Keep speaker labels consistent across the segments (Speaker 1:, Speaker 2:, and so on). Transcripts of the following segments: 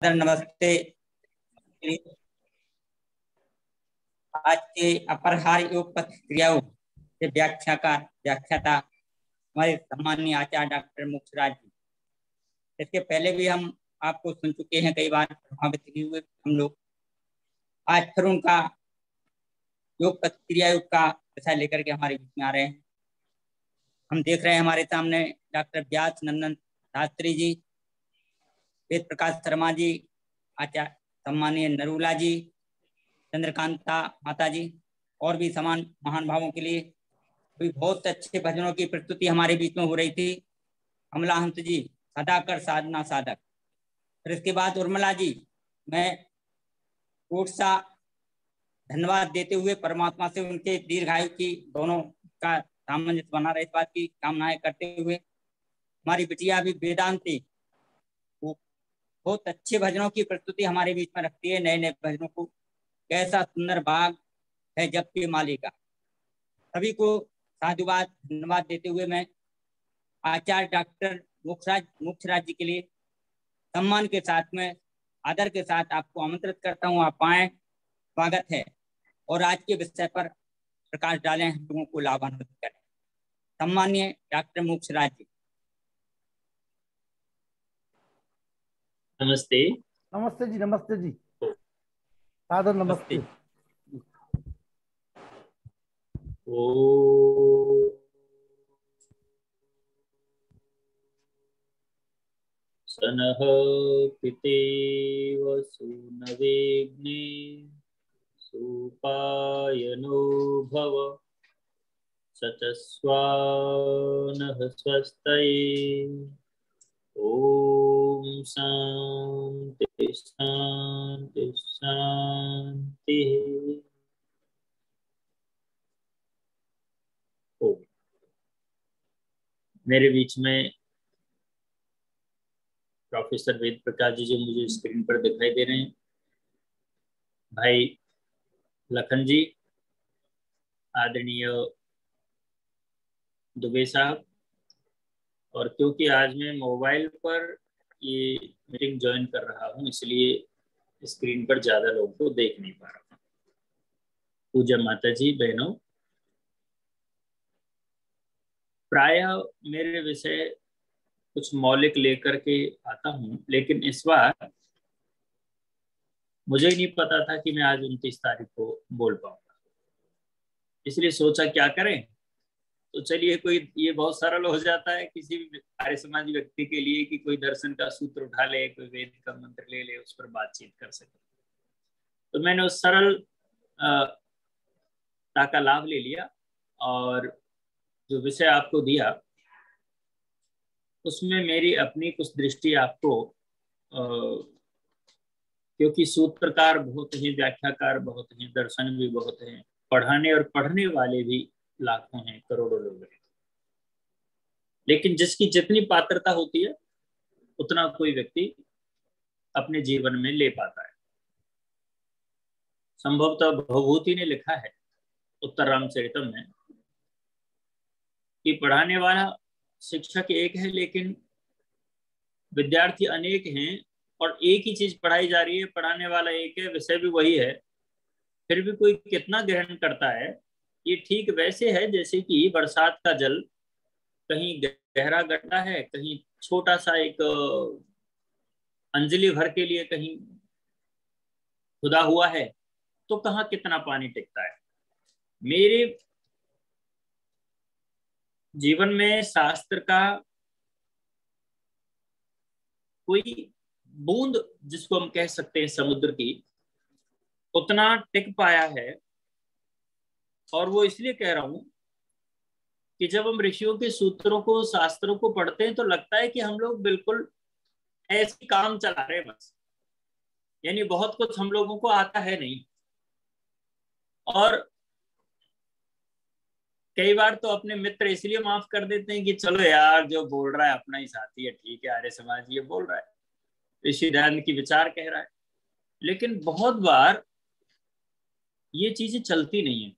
Speaker 1: नमस्ते। आज के अपरहार योग क्रियाओं के व्याख्याता हमारे सम्माननीय आचार्य डॉक्टर मुक्षराज जी। इसके पहले भी हम आपको सुन चुके हैं, कई बार प्रभावित भी हुए हम लोग। आज फिर उनका योग क्रिया योग का विषय लेकर के हमारे बीच में आ रहे हैं। हम देख रहे हैं हमारे सामने डॉक्टर व्यास नंदन शास्त्री जी, वेद प्रकाश शर्मा जी, आचार्य सम्मानीय नरूला जी, चंद्रकांता माता जी और भी समान महान भावों के लिए भी बहुत अच्छे भजनों की प्रस्तुति हमारे बीच में हो रही थी। अमला हंस जी, सदाकर साधना साधक। फिर इसके बाद उर्मिला जी, मैं कोट सा धन्यवाद देते हुए परमात्मा से उनके दीर्घायु की दोनों का सामंजस्य बना रहे, इस बात की कामनाएं करते हुए हमारी बिटिया भी वेदांती, वो बहुत अच्छे भजनों की प्रस्तुति हमारे बीच में रखती है। नए नए भजनों को, कैसा सुंदर बाग है जब के माली का। सभी को साधुवाद धन्यवाद देते हुए मैं आचार्य डॉक्टर मुक्षराज जी के लिए सम्मान के साथ में, आदर के साथ आपको आमंत्रित करता हूँ, आप आए, स्वागत है। और आज के विषय पर प्रकाश डालें, हम लोगों को लाभान्वित करें। सम्मानीय डॉक्टर मुक्षराज जी।
Speaker 2: नमस्ते।
Speaker 3: नमस्ते जी, नमस्ते जी, सादर नमस्ते।
Speaker 2: ओ सनः पितेव सूनवेग्ने सुपायनो भव सचस्वानः स्वस्तये। ओम शांति शांति शांति। मेरे बीच में प्रोफेसर वेद प्रकाश जी जो मुझे स्क्रीन पर दिखाई दे रहे हैं, भाई लखन जी, आदरणीय दुबे साहब, और क्योंकि आज मैं मोबाइल पर ये मीटिंग ज्वाइन कर रहा हूँ इसलिए स्क्रीन पर ज्यादा लोगों को देख नहीं पा रहा हूँ। पूज्य माता जी, बहनों, प्रायः मेरे विषय कुछ मौलिक लेकर के आता हूँ, लेकिन इस बार मुझे नहीं पता था कि मैं आज 29 तारीख को बोल पाऊंगा, इसलिए सोचा क्या करें। तो चलिए, कोई ये बहुत सरल हो जाता है किसी भी आर्य समाज व्यक्ति के लिए कि कोई दर्शन का सूत्र उठा ले, कोई वेद का मंत्र ले ले, उस पर बातचीत कर सके। तो मैंने उस सरल का लाभ ले लिया और जो विषय आपको दिया उसमें मेरी अपनी कुछ दृष्टि आपको, क्योंकि सूत्रकार बहुत हैं, व्याख्याकार बहुत हैं, दर्शन भी बहुत हैं, पढ़ाने और पढ़ने वाले भी लाखों हैं, करोड़ों लोग हैं, लेकिन जिसकी जितनी पात्रता होती है उतना कोई व्यक्ति अपने जीवन में ले पाता है। संभवतः भवभूति ने लिखा है उत्तर रामचरितम में कि पढ़ाने वाला शिक्षक एक है लेकिन विद्यार्थी अनेक हैं, और एक ही चीज पढ़ाई जा रही है, पढ़ाने वाला एक है, विषय भी वही है, फिर भी कोई कितना ग्रहण करता है। ये ठीक वैसे है जैसे कि बरसात का जल कहीं गहरा गड्ढा है, कहीं छोटा सा एक अंजलि भर के लिए कहीं खुदा हुआ है, तो कहाँ कितना पानी टिकता है। मेरे जीवन में शास्त्र का कोई बूंद, जिसको हम कह सकते हैं समुद्र की, उतना टिक पाया है। और वो इसलिए कह रहा हूं कि जब हम ऋषियों के सूत्रों को, शास्त्रों को पढ़ते हैं तो लगता है कि हम लोग बिल्कुल ऐसे काम चला रहे बस, यानी बहुत कुछ हम लोगों को आता है नहीं। और कई बार तो अपने मित्र इसलिए माफ कर देते हैं कि चलो यार, जो बोल रहा है अपना ही साथी है, ठीक है, आर्य समाज ये बोल रहा है, ऋषि दयानंद की विचार कह रहा है। लेकिन बहुत बार ये चीजें चलती नहीं है।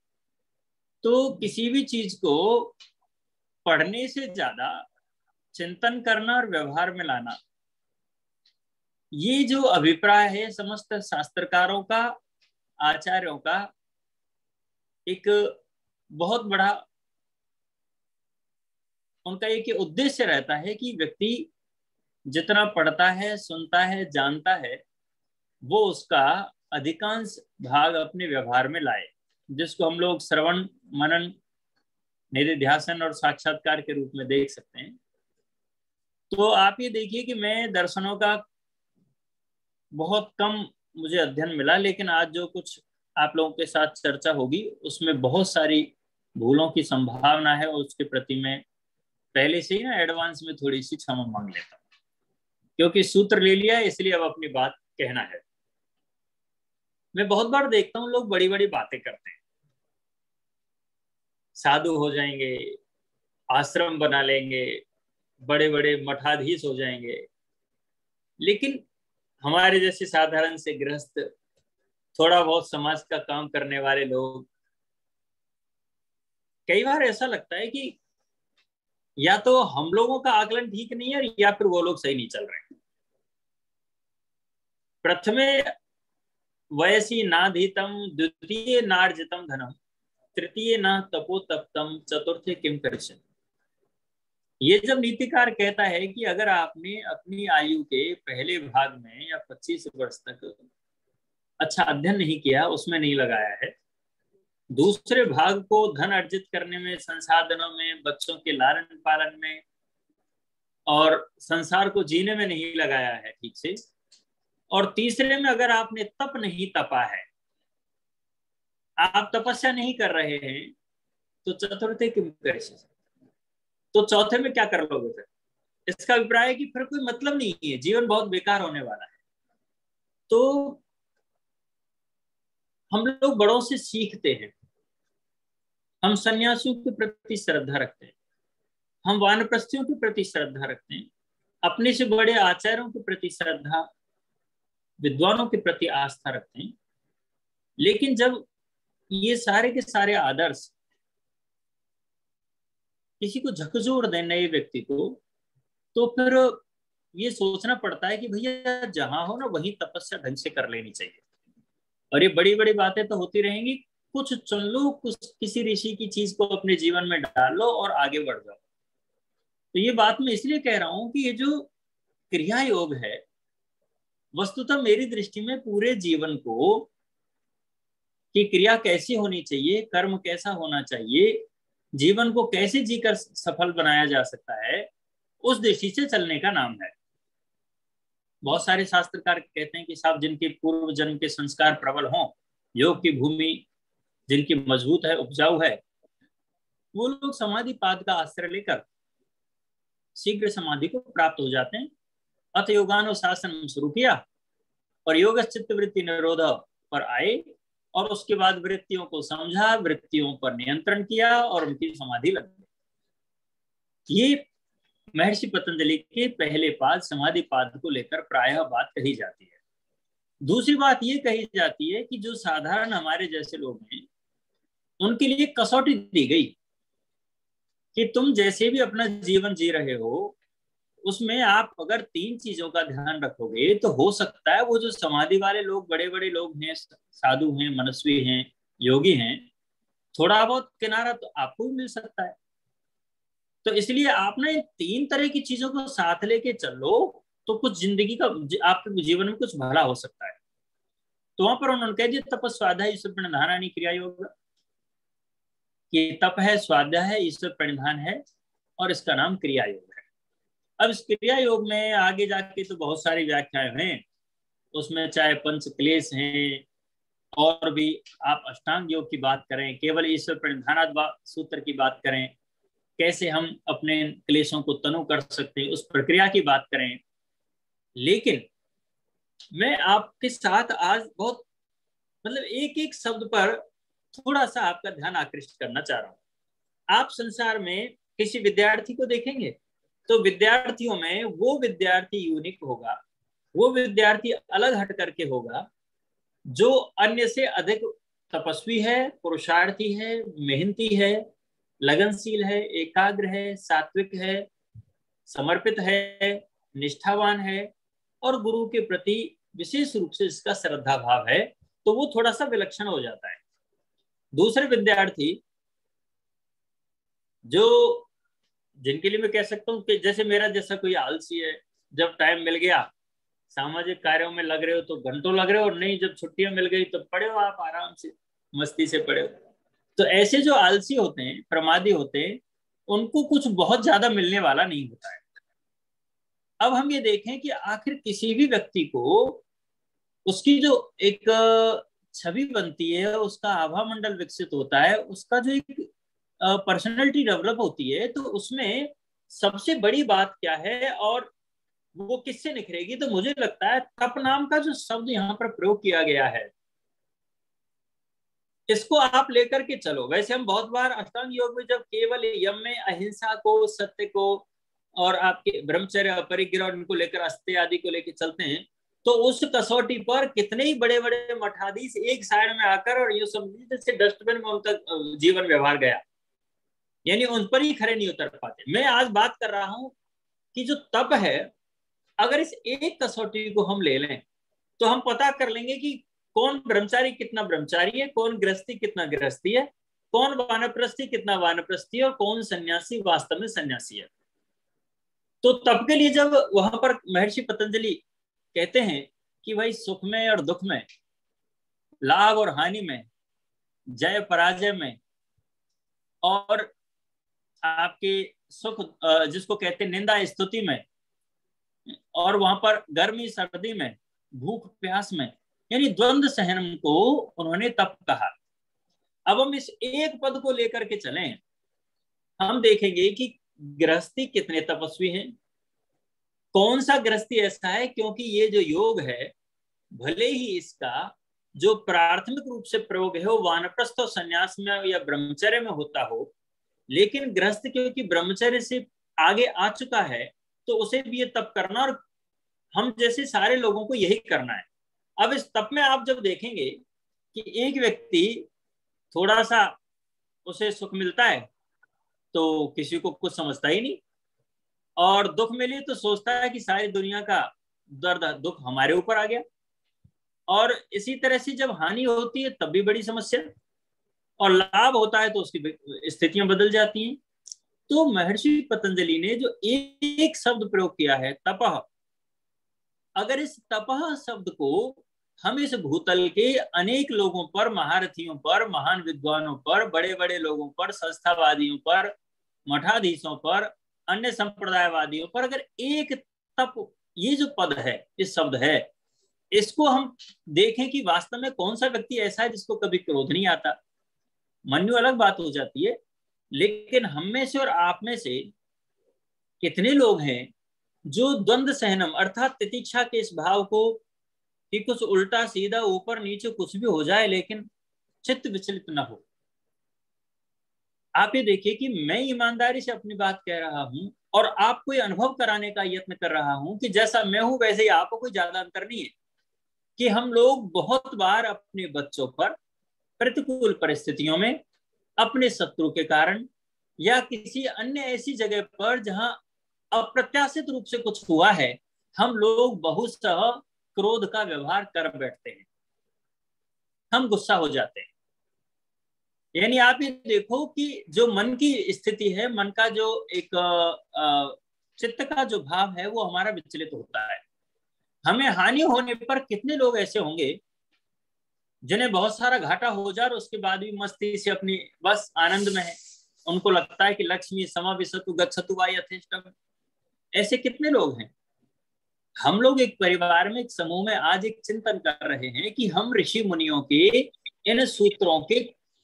Speaker 2: तो किसी भी चीज को पढ़ने से ज्यादा चिंतन करना और व्यवहार में लाना, ये जो अभिप्राय है समस्त शास्त्रकारों का, आचार्यों का, एक बहुत बड़ा उनका एक उद्देश्य रहता है कि व्यक्ति जितना पढ़ता है, सुनता है, जानता है, वो उसका अधिकांश भाग अपने व्यवहार में लाए, जिसको हम लोग श्रवण, मनन, निधिध्यासन और साक्षात्कार के रूप में देख सकते हैं। तो आप ये देखिए कि मैं दर्शनों का बहुत कम मुझे अध्ययन मिला, लेकिन आज जो कुछ आप लोगों के साथ चर्चा होगी उसमें बहुत सारी भूलों की संभावना है, और उसके प्रति मैं पहले से ही ना एडवांस में थोड़ी सी क्षमा मांग लेता हूँ, क्योंकि सूत्र ले लिया है, इसलिए अब अपनी बात कहना है। मैं बहुत बार देखता हूँ लोग बड़ी बड़ी बातें करते हैं, साधु हो जाएंगे, आश्रम बना लेंगे, बड़े बड़े मठाधीश हो जाएंगे, लेकिन हमारे जैसे साधारण से गृहस्थ, थोड़ा बहुत समाज का काम करने वाले लोग, कई बार ऐसा लगता है कि या तो हम लोगों का आकलन ठीक नहीं है, या फिर वो लोग सही नहीं चल रहे हैं। प्रथमे वयसी नाधीतम, द्वितीय नार्जितम धनम, तृतीय न तपो तप्तम, चतुर्थे किम करिष्यति। ये जब नीतिकार कहता है कि अगर आपने अपनी आयु के पहले भाग में या 25 वर्ष तक अच्छा अध्ययन नहीं किया, उसमें नहीं लगाया है, दूसरे भाग को धन अर्जित करने में, संसाधनों में, बच्चों के लालन पालन में और संसार को जीने में नहीं लगाया है ठीक से, और तीसरे में अगर आपने तप नहीं तपा है, आप तपस्या नहीं कर रहे हैं, तो चतुर्थे किम करिष्यति, तो चौथे में क्या कर लोगे फिर? इसका अभिप्राय है कि फिर कोई मतलब नहीं है, जीवन बहुत बेकार होने वाला है। तो हम लोग बड़ों से सीखते हैं, हम सन्यासियों के प्रति श्रद्धा रखते हैं, हम वानप्रस्थियों के प्रति श्रद्धा रखते हैं, अपने से बड़े आचार्यों के प्रति श्रद्धा, विद्वानों के प्रति आस्था रखते हैं। लेकिन जब ये सारे के सारे आदर्श किसी को झकझोर दे, नए व्यक्ति को, तो फिर ये सोचना पड़ता है कि भैया जहां हो ना वहीं तपस्या ढंग से कर लेनी चाहिए। और ये बड़ी बड़ी बातें तो होती रहेंगी, कुछ चुन लो, कुछ किसी ऋषि की चीज को अपने जीवन में डाल लो और आगे बढ़ जाओ। तो ये बात मैं इसलिए कह रहा हूं कि ये जो क्रिया योग है, वस्तुतः मेरी दृष्टि में पूरे जीवन को कि क्रिया कैसी होनी चाहिए, कर्म कैसा होना चाहिए, जीवन को कैसे जीकर सफल बनाया जा सकता है, उस दृष्टि से चलने का नाम है। बहुत सारे शास्त्रकार कहते हैं कि साहब जिनके पूर्व जन्म के संस्कार प्रबल हों, योग की भूमि जिनकी मजबूत है, उपजाऊ है, वो लोग समाधि पाद का आश्रय लेकर शीघ्र समाधि को प्राप्त हो जाते हैं। अथ योगानुशासन शुरू किया और योग चित्त वृत्ति निरोध पर आए, और उसके बाद वृत्तियों को समझा, वृत्तियों पर नियंत्रण किया और उनकी समाधि लग गई। ये महर्षि पतंजलि के पहले पाद समाधि पाद को लेकर प्रायः बात कही जाती है। दूसरी बात ये कही जाती है कि जो साधारण हमारे जैसे लोग हैं, उनके लिए कसौटी दी गई कि तुम जैसे भी अपना जीवन जी रहे हो, उसमें आप अगर 3 चीजों का ध्यान रखोगे तो हो सकता है वो जो समाधि वाले लोग, बड़े बड़े लोग हैं, साधु हैं, मनस्वी हैं, योगी हैं, थोड़ा बहुत किनारा तो आपको भी मिल सकता है। तो इसलिए आप ना इन 3 तरह की चीजों को साथ लेके चलो, तो कुछ जिंदगी का, आपके जीवन में कुछ भला हो सकता है। तो वहां पर उन्होंने कह दिया तप स्वाध्याय ईश्वर प्रणिधान क्रिया योग, कि तप है, स्वाध्याय है, ईश्वर प्रणिधान है, और इसका नाम क्रिया योग है। अब इस क्रिया योग में आगे जाके तो बहुत सारी व्याख्याएं हैं, उसमें चाहे पंच क्लेश हैं, और भी आप अष्टांग योग की बात करें, केवल ईश्वर प्रणिधान सूत्र की बात करें, कैसे हम अपने क्लेशों को तनु कर सकते हैं, उस प्रक्रिया की बात करें। लेकिन मैं आपके साथ आज बहुत मतलब एक एक शब्द पर थोड़ा सा आपका ध्यान आकृष्ट करना चाह रहा हूं। आप संसार में किसी विद्यार्थी को देखेंगे तो विद्यार्थियों में वो विद्यार्थी यूनिक होगा, वो विद्यार्थी अलग हट करके होगा जो अन्य से अधिक तपस्वी है, पुरुषार्थी है, मेहनती है, लगनशील है, एकाग्र है, सात्विक है, समर्पित है, निष्ठावान है, और गुरु के प्रति विशेष रूप से इसका श्रद्धा भाव है, तो वो थोड़ा सा विलक्षण हो जाता है। दूसरे विद्यार्थी जो जिनके लिए मैं कह सकता हूँ कि जैसे मेरा जैसा कोई आलसी है, जब टाइम मिल गया सामाजिक कार्यों में लग रहे हो तो घंटों लग रहे हो, और नहीं जब छुट्टियां मिल गई तो पढ़े हो आप आराम से मस्ती से पढ़े हो। तो ऐसे जो आलसी होते हैं, प्रमादी होते हैं, उनको कुछ बहुत ज्यादा मिलने वाला नहीं होता है। अब हम ये देखें कि आखिर किसी भी व्यक्ति को उसकी जो एक छवि बनती है, उसका आभा मंडल विकसित होता है, उसका जो एक पर्सनैलिटी डेवलप होती है, तो उसमें सबसे बड़ी बात क्या है और वो किससे निखरेगी? तो मुझे लगता है तप नाम का जो शब्द यहाँ पर प्रयोग किया गया है, इसको आप लेकर के चलो। वैसे हम बहुत बार अष्टांग योग में जब केवल यम में अहिंसा को, सत्य को और आपके ब्रह्मचर्य, अपरिग्रह और इनको लेकर, अस्त्य आदि को लेकर चलते हैं, तो उस कसौटी पर कितने ही बड़े बड़े मठाधीश एक साइड में आकर और ये समझिए जैसे डस्टबिन में उनका जीवन व्यवहार गया, यानी उन पर ही खड़े नहीं उतर पाते। मैं आज बात कर रहा हूं कि जो तप है, अगर इस एक कसौटी को हम ले लें तो हम पता कर लेंगे कि कौन ब्रह्मचारी कितना ब्रह्मचारी है, कौन गृहस्थी कितना गृहस्थी है, कौन वानप्रस्थी कितना वानप्रस्थी है, और कौन सन्यासी वास्तव में सन्यासी है। तो तप के लिए जब वहां पर महर्षि पतंजलि कहते हैं कि भाई सुख में और दुख में, लाभ और हानि में, जय पराजय में, और आपके सुख जिसको कहते हैं निंदा स्तुति में, और वहां पर गर्मी सर्दी में, भूख प्यास में, यानी द्वंद्व सहन को उन्होंने तप कहा। अब हम इस एक पद को लेकर के चलें, हम देखेंगे कि गृहस्थी कितने तपस्वी हैं, कौन सा गृहस्थी ऐसा है, क्योंकि ये जो योग है भले ही इसका जो प्राथमिक रूप से प्रयोग है वो वानप्रस्थ और संन्यास में या ब्रह्मचर्य में होता हो, लेकिन गृहस्थ क्योंकि ब्रह्मचर्य से आगे आ चुका है तो उसे भी ये तप करना, और हम जैसे सारे लोगों को यही करना है। अब इस तप में आप जब देखेंगे कि एक व्यक्ति थोड़ा सा उसे सुख मिलता है तो किसी को कुछ समझता ही नहीं, और दुख मिले तो सोचता है कि सारी दुनिया का दर्द दुख हमारे ऊपर आ गया, और इसी तरह से जब हानि होती है तब भी बड़ी समस्या, और लाभ होता है तो उसकी स्थितियां बदल जाती हैं। तो महर्षि पतंजलि ने जो एक शब्द प्रयोग किया है तपः, अगर इस तपः शब्द को हम इस भूतल के अनेक लोगों पर, महारथियों पर, महान विद्वानों पर, बड़े बड़े लोगों पर, संस्थावादियों पर, मठाधीशों पर, अन्य संप्रदायवादियों पर, अगर एक तप ये जो पद है, इस शब्द है, इसको हम देखें कि वास्तव में कौन सा व्यक्ति ऐसा है जिसको कभी क्रोध नहीं आता। मनु अलग बात हो जाती है, लेकिन हम में से और आप में से कितने लोग हैं जो द्वंद्व सहनम अर्थात तितिक्षा के इस भाव को कि कुछ उल्टा सीधा ऊपर नीचे कुछ भी हो जाए लेकिन चित्त विचलित न हो। आप ये देखिए कि मैं ईमानदारी से अपनी बात कह रहा हूं और आपको ये अनुभव कराने का यत्न कर रहा हूं कि जैसा मैं हूं वैसे ही आपको कोई ज्यादा अंतर नहीं है, कि हम लोग बहुत बार अपने बच्चों पर प्रतिकूल परिस्थितियों में, अपने शत्रु के कारण या किसी अन्य ऐसी जगह पर जहां अप्रत्याशित रूप से कुछ हुआ है, हम लोग बहुशः क्रोध का व्यवहार कर बैठते हैं, हम गुस्सा हो जाते हैं। यानी आप ये देखो कि जो मन की स्थिति है, मन का जो एक चित्त का जो भाव है वो हमारा विचलित होता है। हमें हानि होने पर कितने लोग ऐसे होंगे जिन्हें बहुत सारा घाटा हो जाए और उसके बाद भी मस्ती से अपनी बस आनंद में है, उनको लगता है कि लक्ष्मी समाविशतु गच्छतु वा यथेष्टम। ऐसे कितने लोग हैं। हम लोग एक परिवार में, एक समूह में आज एक चिंतन कर रहे हैं कि हम ऋषि मुनियों के इन सूत्रों के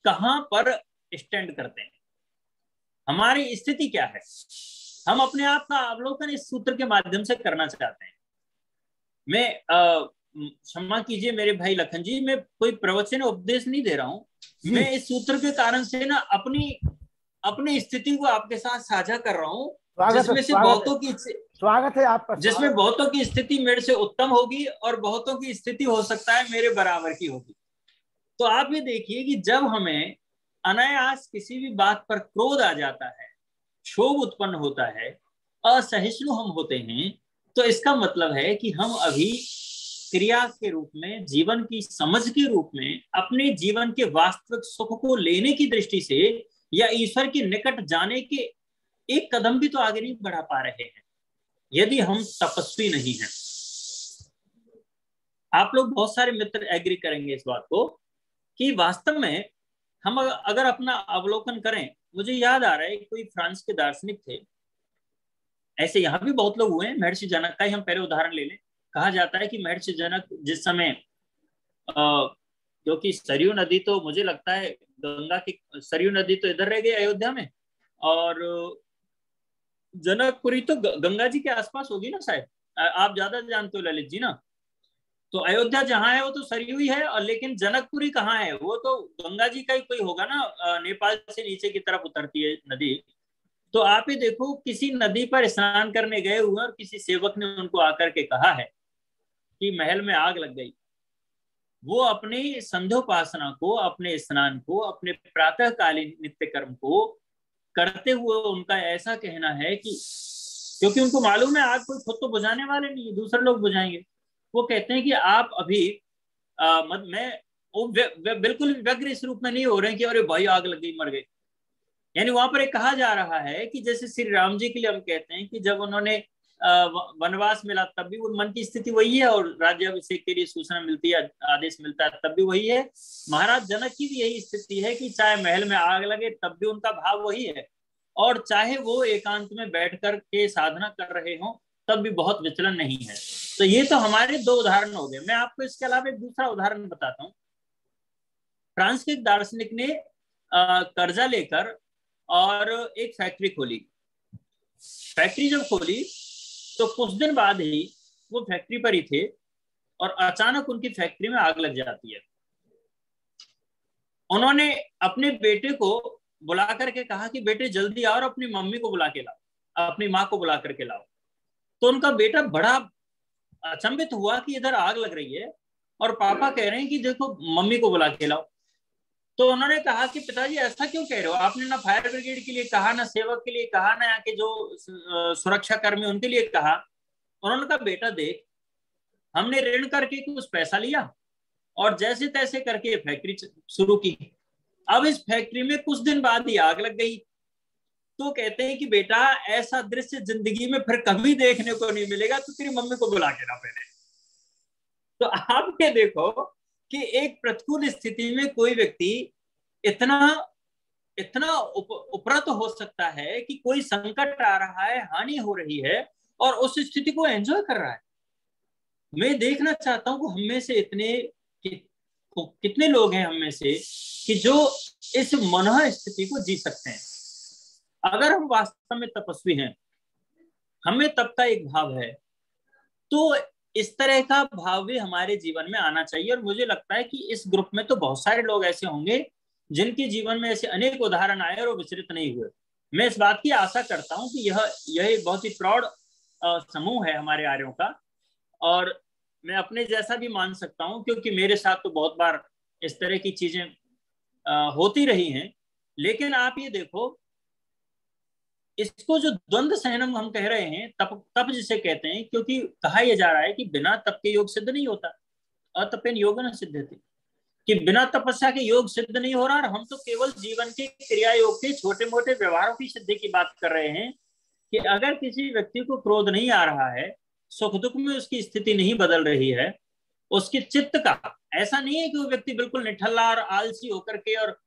Speaker 2: कहां पर स्टैंड करते हैं, हमारी स्थिति क्या है। हम अपने आप का अवलोकन इस सूत्र के माध्यम से करना चाहते हैं। मैं क्षमा कीजिए मेरे भाई लखन जी, मैं कोई प्रवचन उपदेश नहीं दे रहा हूं, मैं इस सूत्र के कारण से ना अपनी स्थिति को आपके साथ साझा कर रहा हूं, जिसमें से बहुतों की
Speaker 3: स्वागत है आपका,
Speaker 2: जिसमें बहुतों की स्थिति मेरे से उत्तम होगी और बहुतों की स्थिति हो सकता है मेरे बराबर की होगी। तो आप ये देखिए कि जब हमें अनायास किसी भी बात पर क्रोध आ जाता है, क्षोभ उत्पन्न होता है, असहिष्णु हम होते हैं, तो इसका मतलब है कि हम अभी क्रिया के रूप में, जीवन की समझ के रूप में, अपने जीवन के वास्तविक सुख को लेने की दृष्टि से या ईश्वर के निकट जाने के एक कदम भी तो आगे नहीं बढ़ा पा रहे हैं यदि हम तपस्वी नहीं हैं। आप लोग बहुत सारे मित्र एग्री करेंगे इस बात को कि वास्तव में हम अगर अपना अवलोकन करें, मुझे याद आ रहा है कोई फ्रांस के दार्शनिक थे, ऐसे यहाँ भी बहुत लोग हुए हैं, महर्षि जनक का ही हम पहले उदाहरण ले लें। कहा जाता है कि महर्षि जनक जिस समय क्योंकि सरयू नदी तो मुझे लगता है गंगा की, सरयू नदी तो इधर रह गई अयोध्या में, और जनकपुरी तो गंगा जी के आसपास होगी ना शायद, आप ज्यादा जानते हो ललित जी ना। तो अयोध्या जहाँ है वो तो सरयू ही है, और लेकिन जनकपुरी कहाँ है, वो तो गंगा जी का ही कोई होगा ना, नेपाल से नीचे की तरफ उतरती है नदी। तो आप ही देखो, किसी नदी पर स्नान करने गए हुए और किसी सेवक ने उनको आकर के कहा है कि महल में आग लग गई। वो अपनी संध्योपासना को, अपने स्नान को, अपने प्रातःकालीन नित्य कर्म को करते हुए उनका ऐसा कहना है कि, क्योंकि उनको मालूम है आग कोई खुद तो बुझाने वाले नहीं, दूसरे लोग बुझाएंगे, वो कहते हैं कि आप अभी वो बिल्कुल व्यग्र इस रूप में नहीं हो रहे हैं कि अरे भाई आग लग गई मर गए। यानी वहां पर एक कहा जा रहा है कि जैसे श्री राम जी के लिए हम कहते हैं कि जब उन्होंने वनवास मिला तब भी वो मन की स्थिति वही है, और राज्याभिषेक के लिए सूचना मिलती है, आदेश मिलता है तब भी वही है। महाराज जनक की भी यही स्थिति है कि चाहे महल में आग लगे तब भी उनका भाव वही है, और चाहे वो एकांत में बैठ कर के साधना कर रहे हो तब भी बहुत विचलन नहीं है। तो ये तो हमारे दो उदाहरण हो गए। मैं आपको इसके अलावा एक दूसरा उदाहरण बताता हूँ। फ्रांस के एक दार्शनिक ने कर्जा लेकर और एक फैक्ट्री खोली। फैक्ट्री जब खोली तो कुछ दिन बाद ही वो फैक्ट्री पर ही थे और अचानक उनकी फैक्ट्री में आग लग जाती है। उन्होंने अपने बेटे को बुला करके कहा कि बेटे जल्दी आओ और अपनी मम्मी को बुला के लाओ, अपनी माँ को बुला करके लाओ। तो उनका बेटा बड़ा अचंभित हुआ कि इधर आग लग रही है और पापा कह रहे हैं कि देखो मम्मी को बुला के लाओ। तो उन्होंने कहा कि पिताजी ऐसा क्यों कह रहे हो, आपने ना फायर ब्रिगेड के लिए कहा, ना सेवक के लिए कहा, ना यहाँ के जो सुरक्षा कर्मी उनके लिए कहा। उन्होंने कहा बेटा देख, हमने ऋण करके कुछ पैसा लिया और जैसे तैसे करके फैक्ट्री शुरू की। अब इस फैक्ट्री में कुछ दिन बाद ही आग लग गई। तो कहते हैं कि बेटा ऐसा दृश्य जिंदगी में फिर कभी देखने को नहीं मिलेगा, तो तेरी मम्मी को बुला के ला पहले। तो आप ये देखो कि एक प्रतिकूल स्थिति में कोई व्यक्ति इतना उपरत हो सकता है कि कोई संकट आ रहा है, हानि हो रही है, और उस स्थिति को एंजॉय कर रहा है। मैं देखना चाहता हूं कि हम में से कितने लोग हैं हम में से कि जो इस मनोह स्थिति को जी सकते हैं। अगर हम वास्तव में तपस्वी हैं, हमें तब का एक भाव है, तो इस तरह का भाव भी हमारे जीवन में आना चाहिए। और मुझे लगता है कि इस ग्रुप में तो बहुत सारे लोग ऐसे होंगे जिनके जीवन में ऐसे अनेक उदाहरण आए और वो विचलित नहीं हुए। मैं इस बात की आशा करता हूं कि यह बहुत ही प्रौढ़ समूह है हमारे आर्यों का, और मैं अपने जैसा भी मान सकता हूं क्योंकि मेरे साथ तो बहुत बार इस तरह की चीजें होती रही हैं। लेकिन आप ये देखो, इसको जो द्वंद्व सहनम हम कह रहे हैं, तप जिसे कहते हैं, क्योंकि कहा यह जा रहा है कि बिना तप के योग सिद्ध नहीं होता, अतपेन योग न सिद्धति, कि बिना तपस्या के योग सिद्ध नहीं हो रहा। और हम तो केवल जीवन के क्रिया योग के छोटे मोटे व्यवहारों की सिद्धि की बात कर रहे हैं कि अगर किसी व्यक्ति को क्रोध नहीं आ रहा है, सुख दुख में उसकी स्थिति नहीं बदल रही है, उसके चित्त का ऐसा नहीं है कि वो व्यक्ति बिल्कुल निठल्ला और आलसी होकर के और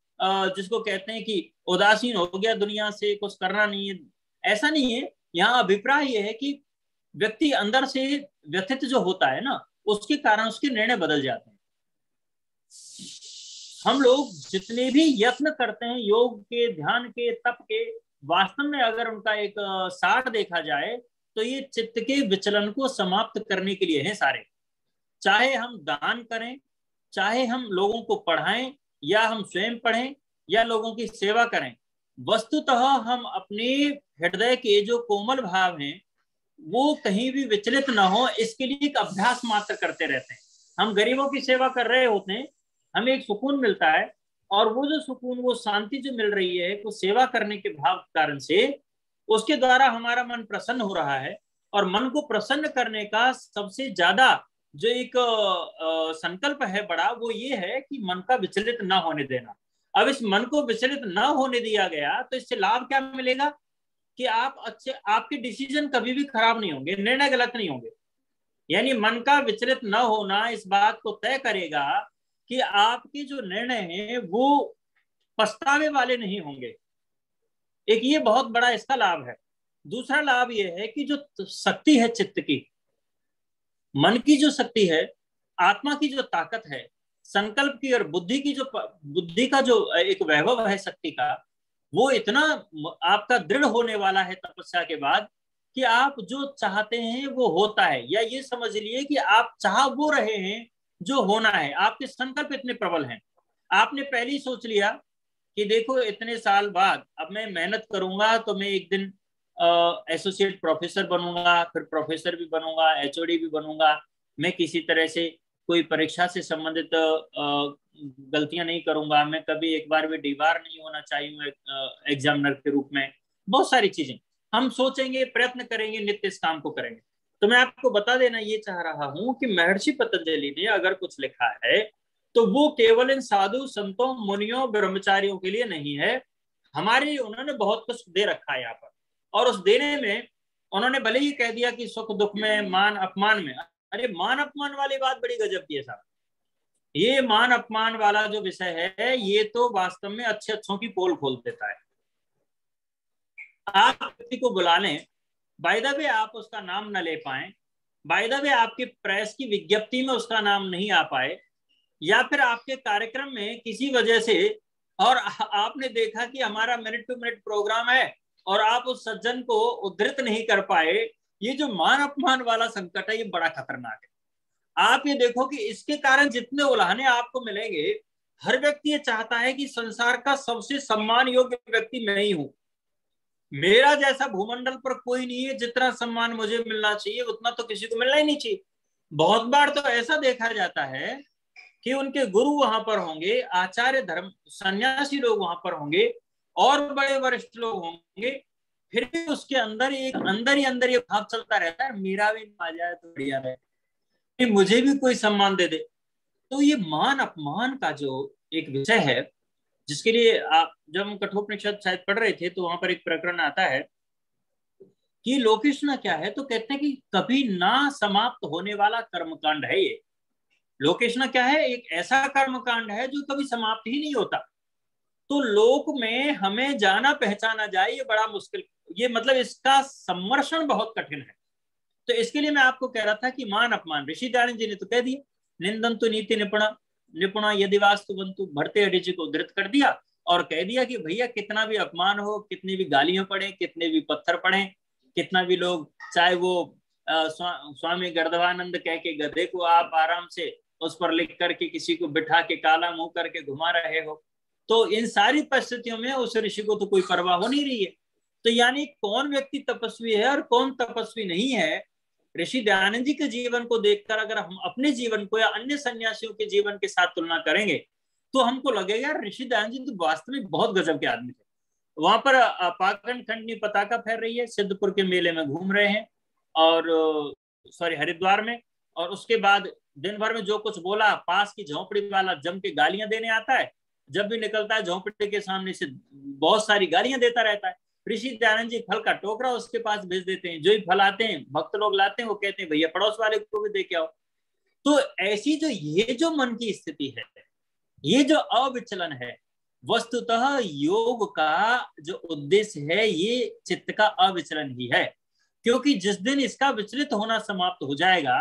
Speaker 2: जिसको कहते हैं कि उदासीन हो गया, दुनिया से कुछ करना नहीं है, ऐसा नहीं है। यहाँ अभिप्राय यह है कि व्यक्ति अंदर से व्यथित जो होता है ना, उसके कारण उसके निर्णय बदल जाते हैं। हम लोग जितने भी यत्न करते हैं योग के, ध्यान के, तप के, वास्तव में अगर उनका एक सार देखा जाए तो ये चित्त के विचलन को समाप्त करने के लिए हैं सारे। चाहे हम दान करें, चाहे हम लोगों को पढ़ाएं, या हम स्वयं पढ़ें, या लोगों की सेवा करें, वस्तुतः हम अपने हृदय के जो कोमल भाव हैं वो कहीं भी विचलित ना हो, इसके लिए एक अभ्यास मात्र करते रहते हैं। हम गरीबों की सेवा कर रहे होते हैं, हमें एक सुकून मिलता है, और वो जो सुकून, वो शांति जो मिल रही है वो सेवा करने के भाव कारण से, उसके द्वारा हमारा मन प्रसन्न हो रहा है। और मन को प्रसन्न करने का सबसे ज्यादा जो एक संकल्प है बड़ा, वो ये है कि मन का विचलित ना होने देना। अब इस मन को विचलित ना होने दिया गया तो इससे लाभ क्या मिलेगा कि आपके डिसीजन कभी भी खराब नहीं होंगे, निर्णय गलत नहीं होंगे। यानी मन का विचलित न होना इस बात को तय करेगा कि आपके जो निर्णय हैं वो पछतावे वाले नहीं होंगे। एक ये बहुत बड़ा इसका लाभ है। दूसरा लाभ ये है कि जो शक्ति है चित्त की, मन की जो शक्ति है, आत्मा की जो ताकत है, संकल्प की और बुद्धि का जो एक वैभव है शक्ति का, वो इतना आपका दृढ़ होने वाला है तपस्या के बाद कि आप जो चाहते हैं वो होता है। या ये समझ लिए कि आप चाह वो रहे हैं जो होना है। आपके संकल्प इतने प्रबल हैं, आपने पहले ही सोच लिया कि देखो इतने साल बाद अब मैं मेहनत करूंगा तो मैं एक दिन एसोसिएट प्रोफेसर बनूंगा, फिर प्रोफेसर भी बनूंगा, एचओडी भी बनूंगा। मैं किसी तरह से कोई परीक्षा से संबंधित गलतियां नहीं करूंगा, मैं कभी एक बार भी डीबार नहीं होना चाहिए एग्जामिनर के रूप में। बहुत सारी चीजें हम सोचेंगे, प्रयत्न करेंगे, नित्य इस काम को करेंगे। तो मैं आपको बता देना ये चाह रहा हूं कि महर्षि पतंजलि ने अगर कुछ लिखा है तो वो केवल इन साधु संतों मुनियों ब्रह्मचारियों के लिए नहीं है, हमारे लिए उन्होंने बहुत कुछ दे रखा है यहाँ पर। और उस देने में उन्होंने भले ही कह दिया कि सुख दुख में, मान अपमान में, अरे मान अपमान वाली बात बड़ी गजब की है साहब। ये मान अपमान वाला जो विषय है ये तो वास्तव में अच्छे अच्छों की पोल खोल देता है। आप व्यक्ति को बुला लें, बाय द वे आप उसका नाम न ले पाए, बाय द वे आपकी प्रेस की विज्ञप्ति में उसका नाम नहीं आ पाए, या फिर आपके कार्यक्रम में किसी वजह से और आपने देखा कि हमारा मिनट टू मिनट प्रोग्राम है और आप उस सज्जन को उद्धृत नहीं कर पाए, ये जो मान अपमान वाला संकट है ये बड़ा खतरनाक है। आप ये देखो कि इसके कारण जितने उलाहने आपको मिलेंगे, हर व्यक्ति ये चाहता है कि संसार का सबसे सम्मान योग्य व्यक्ति मैं ही हूं, मेरा जैसा भूमंडल पर कोई नहीं है, जितना सम्मान मुझे मिलना चाहिए उतना तो किसी को मिलना ही नहीं चाहिए। बहुत बार तो ऐसा देखा जाता है कि उनके गुरु वहां पर होंगे, आचार्य धर्म सन्यासी लोग वहां पर होंगे और बड़े वरिष्ठ लोग होंगे, फिर भी उसके अंदर ही अंदर ये भाव चलता रहता है, मेरा भी आ जाए तो बढ़िया रहे, मुझे भी कोई सम्मान दे दे। तो ये मान अपमान का जो एक विषय है, जिसके लिए आप जब हम कठोपनिषद शायद पढ़ रहे थे तो वहां पर एक प्रकरण आता है कि लोकेशना क्या है, तो कहते हैं कि कभी ना समाप्त होने वाला कर्मकांड है ये। लोकेशना क्या है? एक ऐसा कर्मकांड है जो कभी समाप्त ही नहीं होता। तो लोक में हमें जाना पहचाना जाए ये बड़ा मुश्किल, ये मतलब इसका सम्मर्षण बहुत कठिन है। तो इसके लिए मैं आपको कह रहा था कि मान अपमान, ऋषि दयानंद जी ने तो कह दिया, निंदंतु नीति निपुणा यदि वास्तु बंतु, भरते हरि जी को उद्धृत कर दिया और कह दिया कि भैया कितना भी अपमान हो, कितनी भी गालियां पड़े, कितने भी पत्थर पड़े, कितना भी लोग, चाहे वो स्वामी गर्दवानंद कह के गधे को आप आराम से उस पर लिख करके किसी को बिठा के काला मुंह करके घुमा रहे हो, तो इन सारी परिस्थितियों में उस ऋषि को तो कोई परवाह हो नहीं रही है। तो यानी कौन व्यक्ति तपस्वी है और कौन तपस्वी नहीं है, ऋषि दयानंद जी के जीवन को देखकर अगर हम अपने जीवन को या अन्य सन्यासियों के जीवन के साथ तुलना करेंगे तो हमको लगेगा यार ऋषि दयानंद जी तो वास्तव में बहुत गजब के आदमी थे। वहां पर पाखंड खंडनी पताका फैल रही है, सिद्धपुर के मेले में घूम रहे हैं और हरिद्वार में, और उसके बाद दिन भर में जो कुछ बोला, पास की झोंपड़ी वाला जम के गालियां देने आता है, जब भी निकलता है झोंपड़ी के सामने से बहुत सारी गालियां देता रहता है। ऋषि दयानंद जी फल का टोकरा उसके पास भेज देते हैं, जो ही फल आते हैं भक्त लोग लाते हैं, वो कहते हैं भैया पड़ोस वाले को भी दे के आओ। तो ऐसी ये जो मन की स्थिति है, ये जो अविचलन है, वस्तुतः योग का जो उद्देश्य है ये चित्त का अविचलन ही है। क्योंकि जिस दिन इसका विचलित होना समाप्त हो जाएगा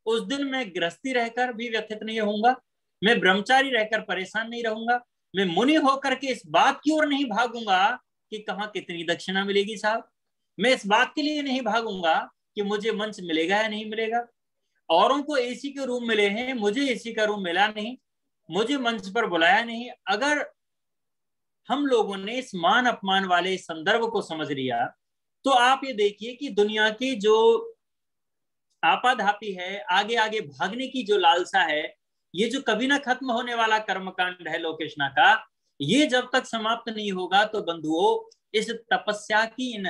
Speaker 2: उस दिन मैं गृहस्थी रहकर भी व्यथित नहीं होऊंगा, मैं ब्रह्मचारी रहकर परेशान नहीं रहूंगा, मैं मुनि होकर के इस बात की ओर नहीं भागूंगा कि कहाँ कितनी दक्षिणा मिलेगी साहब, मैं इस बात के लिए नहीं भागूंगा कि मुझे मंच मिलेगा या नहीं मिलेगा। औरों को एसी के रूम मिले हैं, मुझे एसी का रूम मिला नहीं, मुझे मंच पर बुलाया नहीं। अगर हम लोगों ने इस मान अपमान वाले संदर्भ को समझ लिया तो आप ये देखिए कि दुनिया की जो आपाधापी है, आगे आगे भागने की जो लालसा है, ये जो कभी ना खत्म होने वाला कर्मकांड है लोकेशना का, ये जब तक समाप्त नहीं होगा तो बंधुओं इस तपस्या की इन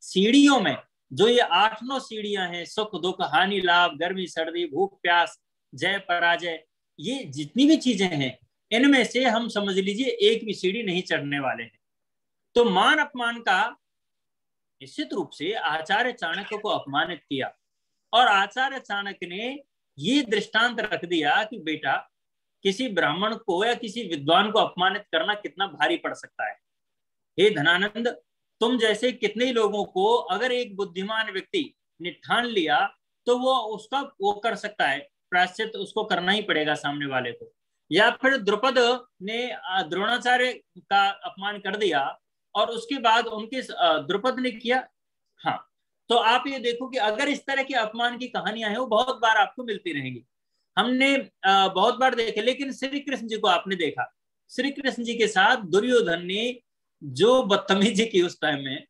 Speaker 2: सीढ़ियों में जो ये 8-9 सीढ़ियां हैं, सुख दुख हानि लाभ गर्मी सर्दी भूख प्यास जय पराजय, ये जितनी भी चीजें हैं इनमें से हम समझ लीजिए एक भी सीढ़ी नहीं चढ़ने वाले हैं। तो मान अपमान का निश्चित रूप से आचार्य चाणक्य को अपमानित किया, और आचार्य चाणक्य ने ये दृष्टांत रख दिया कि बेटा किसी ब्राह्मण को या किसी विद्वान को अपमानित करना कितना भारी पड़ सकता है। हे धनानंद, तुम जैसे कितने ही लोगों को अगर एक बुद्धिमान व्यक्ति ने ठान लिया तो वो कर सकता है, प्रायश्चित उसको करना ही पड़ेगा सामने वाले को। या फिर द्रुपद ने द्रोणाचार्य का अपमान कर दिया और उसके बाद उनके द्रुपद ने किया। हाँ, तो आप ये देखो कि अगर इस तरह के अपमान की कहानियां हैं वो बहुत बार आपको मिलती रहेंगी, हमने बहुत बार देखे। लेकिन श्री कृष्ण जी को आपने देखा, श्री कृष्ण जी के साथ दुर्योधन ने जो बदतमीजी की उस टाइम में,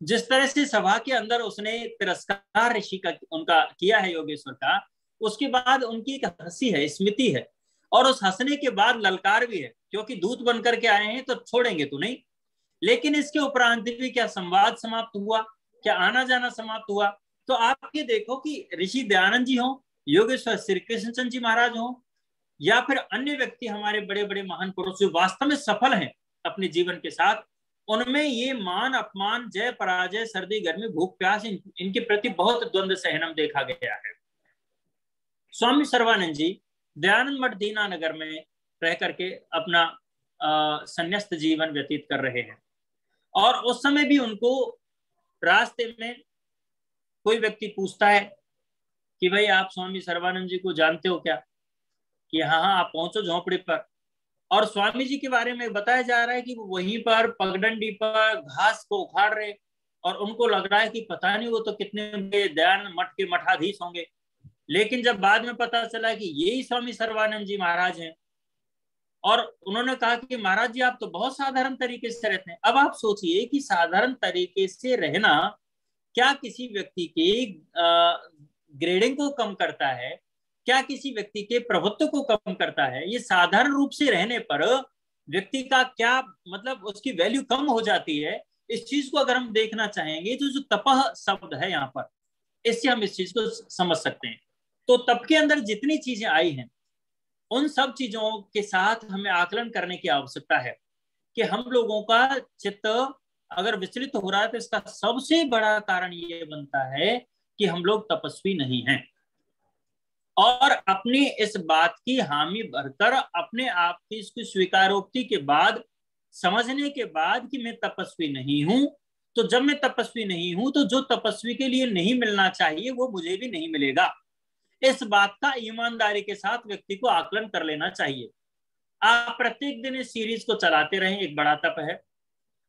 Speaker 2: जिस तरह से सभा के अंदर उसने तिरस्कार ऋषि का उनका किया है योगेश्वर का, उसके बाद उनकी एक हंसी है, स्मृति है, और उस हंसने के बाद ललकार भी है, क्योंकि दूत बनकर के आए हैं तो छोड़ेंगे तो नहीं। लेकिन इसके उपरांत भी क्या संवाद समाप्त हुआ, क्या आना जाना समाप्त हुआ? तो आप ये देखो कि ऋषि दयानंद जी हो, योगेश्वर श्री कृष्णचंद्र जी महाराज हो, या फिर अन्य व्यक्ति हमारे बड़े बड़े महान पुरुष जो वास्तव में सफल हैं अपने जीवन के साथ, उनमें ये मान अपमान जय पराजय सर्दी गर्मी भूख प्यास इनके प्रति बहुत द्वंद्व सहनम देखा गया है। स्वामी सर्वानंद जी दयानंद मठ दीनानगर में रह करके अपना संन्यास्त जीवन व्यतीत कर रहे हैं, और उस समय भी उनको रास्ते में कोई व्यक्ति पूछता है कि भाई आप स्वामी सर्वानंद जी को जानते हो क्या? कि हाँ हाँ, आप पहुंचो झोंपड़ी पर। और स्वामी जी के बारे में बताया जा रहा है कि वो वहीं पर पगडंडी पर घास को उखाड़ रहे, और उनको लग रहा है कि पता नहीं वो तो कितने दयानंद मठ के मठाधीश होंगे। लेकिन जब बाद में पता चला कि यही स्वामी सर्वानंद जी महाराज हैं, और उन्होंने कहा कि महाराज जी आप तो बहुत साधारण तरीके से रहते हैं। अब आप सोचिए कि साधारण तरीके से रहना क्या किसी व्यक्ति के ग्रेडिंग को कम करता है, क्या किसी व्यक्ति के प्रभुत्व को कम करता है? ये साधारण रूप से रहने पर व्यक्ति का क्या मतलब, उसकी वैल्यू कम हो जाती है। इस चीज को अगर हम देखना चाहेंगे तो जो तपह शब्द है यहाँ पर, इससे हम इस चीज को समझ सकते हैं। तो तप के अंदर जितनी चीजें आई हैं उन सब चीजों के साथ हमें आकलन करने की आवश्यकता है कि हम लोगों का चित्त अगर विचलित हो रहा है तो इसका सबसे बड़ा कारण ये बनता है कि हम लोग तपस्वी नहीं हैं, और अपनी इस बात की हामी भरकर अपने आप की इसकी स्वीकारोक्ति के बाद, समझने के बाद कि मैं तपस्वी नहीं हूं, तो जब मैं तपस्वी नहीं हूं तो जो तपस्वी के लिए नहीं मिलना चाहिए वो मुझे भी नहीं मिलेगा। इस बात का ईमानदारी के साथ व्यक्ति को आकलन कर लेना चाहिए। आप प्रत्येक दिन इस सीरीज को चलाते रहें, एक बड़ा तप है।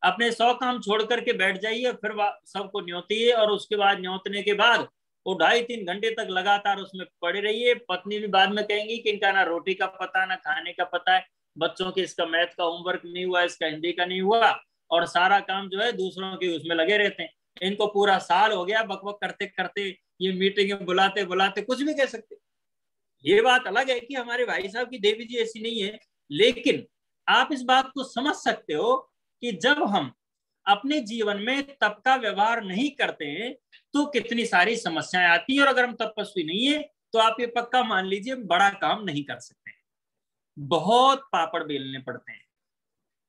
Speaker 2: अपने 100 काम छोड़ करके बैठ जाइए, फिर सबको न्योतिए, और उसके बाद न्योतने के बाद वो 2.5-3 घंटे तक लगातार उसमें पड़े रहिए। पत्नी भी बाद में कहेंगी कि इनका ना रोटी का पता ना खाने का पता है, बच्चों के इसका मैथ का होमवर्क नहीं हुआ, इसका हिंदी का नहीं हुआ, और सारा काम जो है दूसरों के उसमें लगे रहते हैं। इनको पूरा साल हो गया बकबक करते करते, ये मीटिंग बुलाते बुलाते कुछ भी कह सकते। ये बात अलग है कि हमारे भाई साहब की देवी जी ऐसी नहीं है, लेकिन आप इस बात को समझ सकते हो कि जब हम अपने जीवन में तप का व्यवहार नहीं करते हैं तो कितनी सारी समस्याएं आती है। और अगर हम तपस्वी नहीं है तो आप ये पक्का मान लीजिए बड़ा काम नहीं कर सकते, बहुत पापड़ बेलने पड़ते हैं,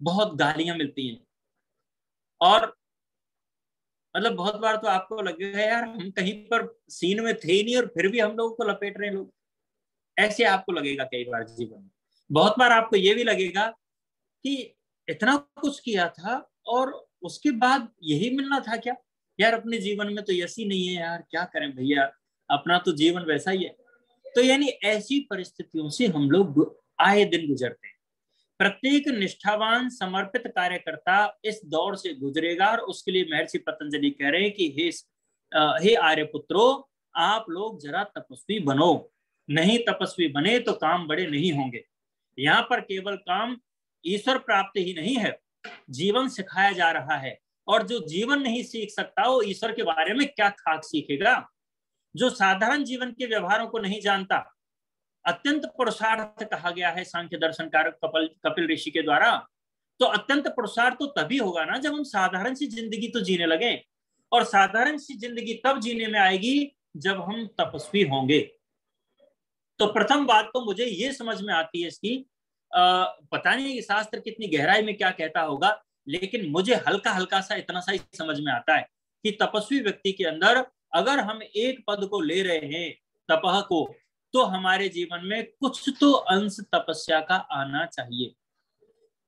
Speaker 2: बहुत गालियां मिलती हैं, और मतलब बहुत बार तो आपको लगेगा यार हम कहीं पर सीन में थे नहीं और फिर भी हम लोगों को लपेट रहे हैं लोग, ऐसे आपको लगेगा कई बार जीवन में। बहुत बार आपको ये भी लगेगा कि इतना कुछ किया था और उसके बाद यही मिलना था क्या यार? अपने जीवन में तो ऐसी नहीं है यार, क्या करें भैया, अपना तो जीवन वैसा ही है। तो यानी ऐसी परिस्थितियों से हम लोग आए दिन गुजरते हैं। प्रत्येक निष्ठावान समर्पित कार्यकर्ता इस दौर से गुजरेगा, और उसके लिए महर्षि पतंजलि कह रहे हैं कि हे आर्यपुत्रो, आप लोग जरा तपस्वी बनो, नहीं तपस्वी बने तो काम बड़े नहीं होंगे। यहाँ पर केवल काम ईश्वर प्राप्त ही नहीं है, जीवन सिखाया जा रहा है, और जो जीवन नहीं सीख सकता वो ईश्वर के बारे में क्या खाक सीखेगा? जो साधारण जीवन के व्यवहारों को नहीं जानता, अत्यंत पुरुषार्थ कहा गया है सांख्य दर्शनकार कपिल ऋषि के द्वारा। तो अत्यंत पुरुषार्थ तो तभी होगा ना जब हम साधारण सी जिंदगी तो जीने लगे। और साधारण सी जिंदगी तब जीने में आएगी जब हम तपस्वी होंगे। तो प्रथम बात तो मुझे ये समझ में आती है इसकी, पता नहीं शास्त्र कितनी गहराई में क्या कहता होगा, लेकिन मुझे हल्का हल्का सा इतना सा ही समझ में आता है कि तपस्वी व्यक्ति के अंदर अगर हम एक पद को ले रहे हैं, तपह को, तो हमारे जीवन में कुछ तो अंश तपस्या का आना चाहिए।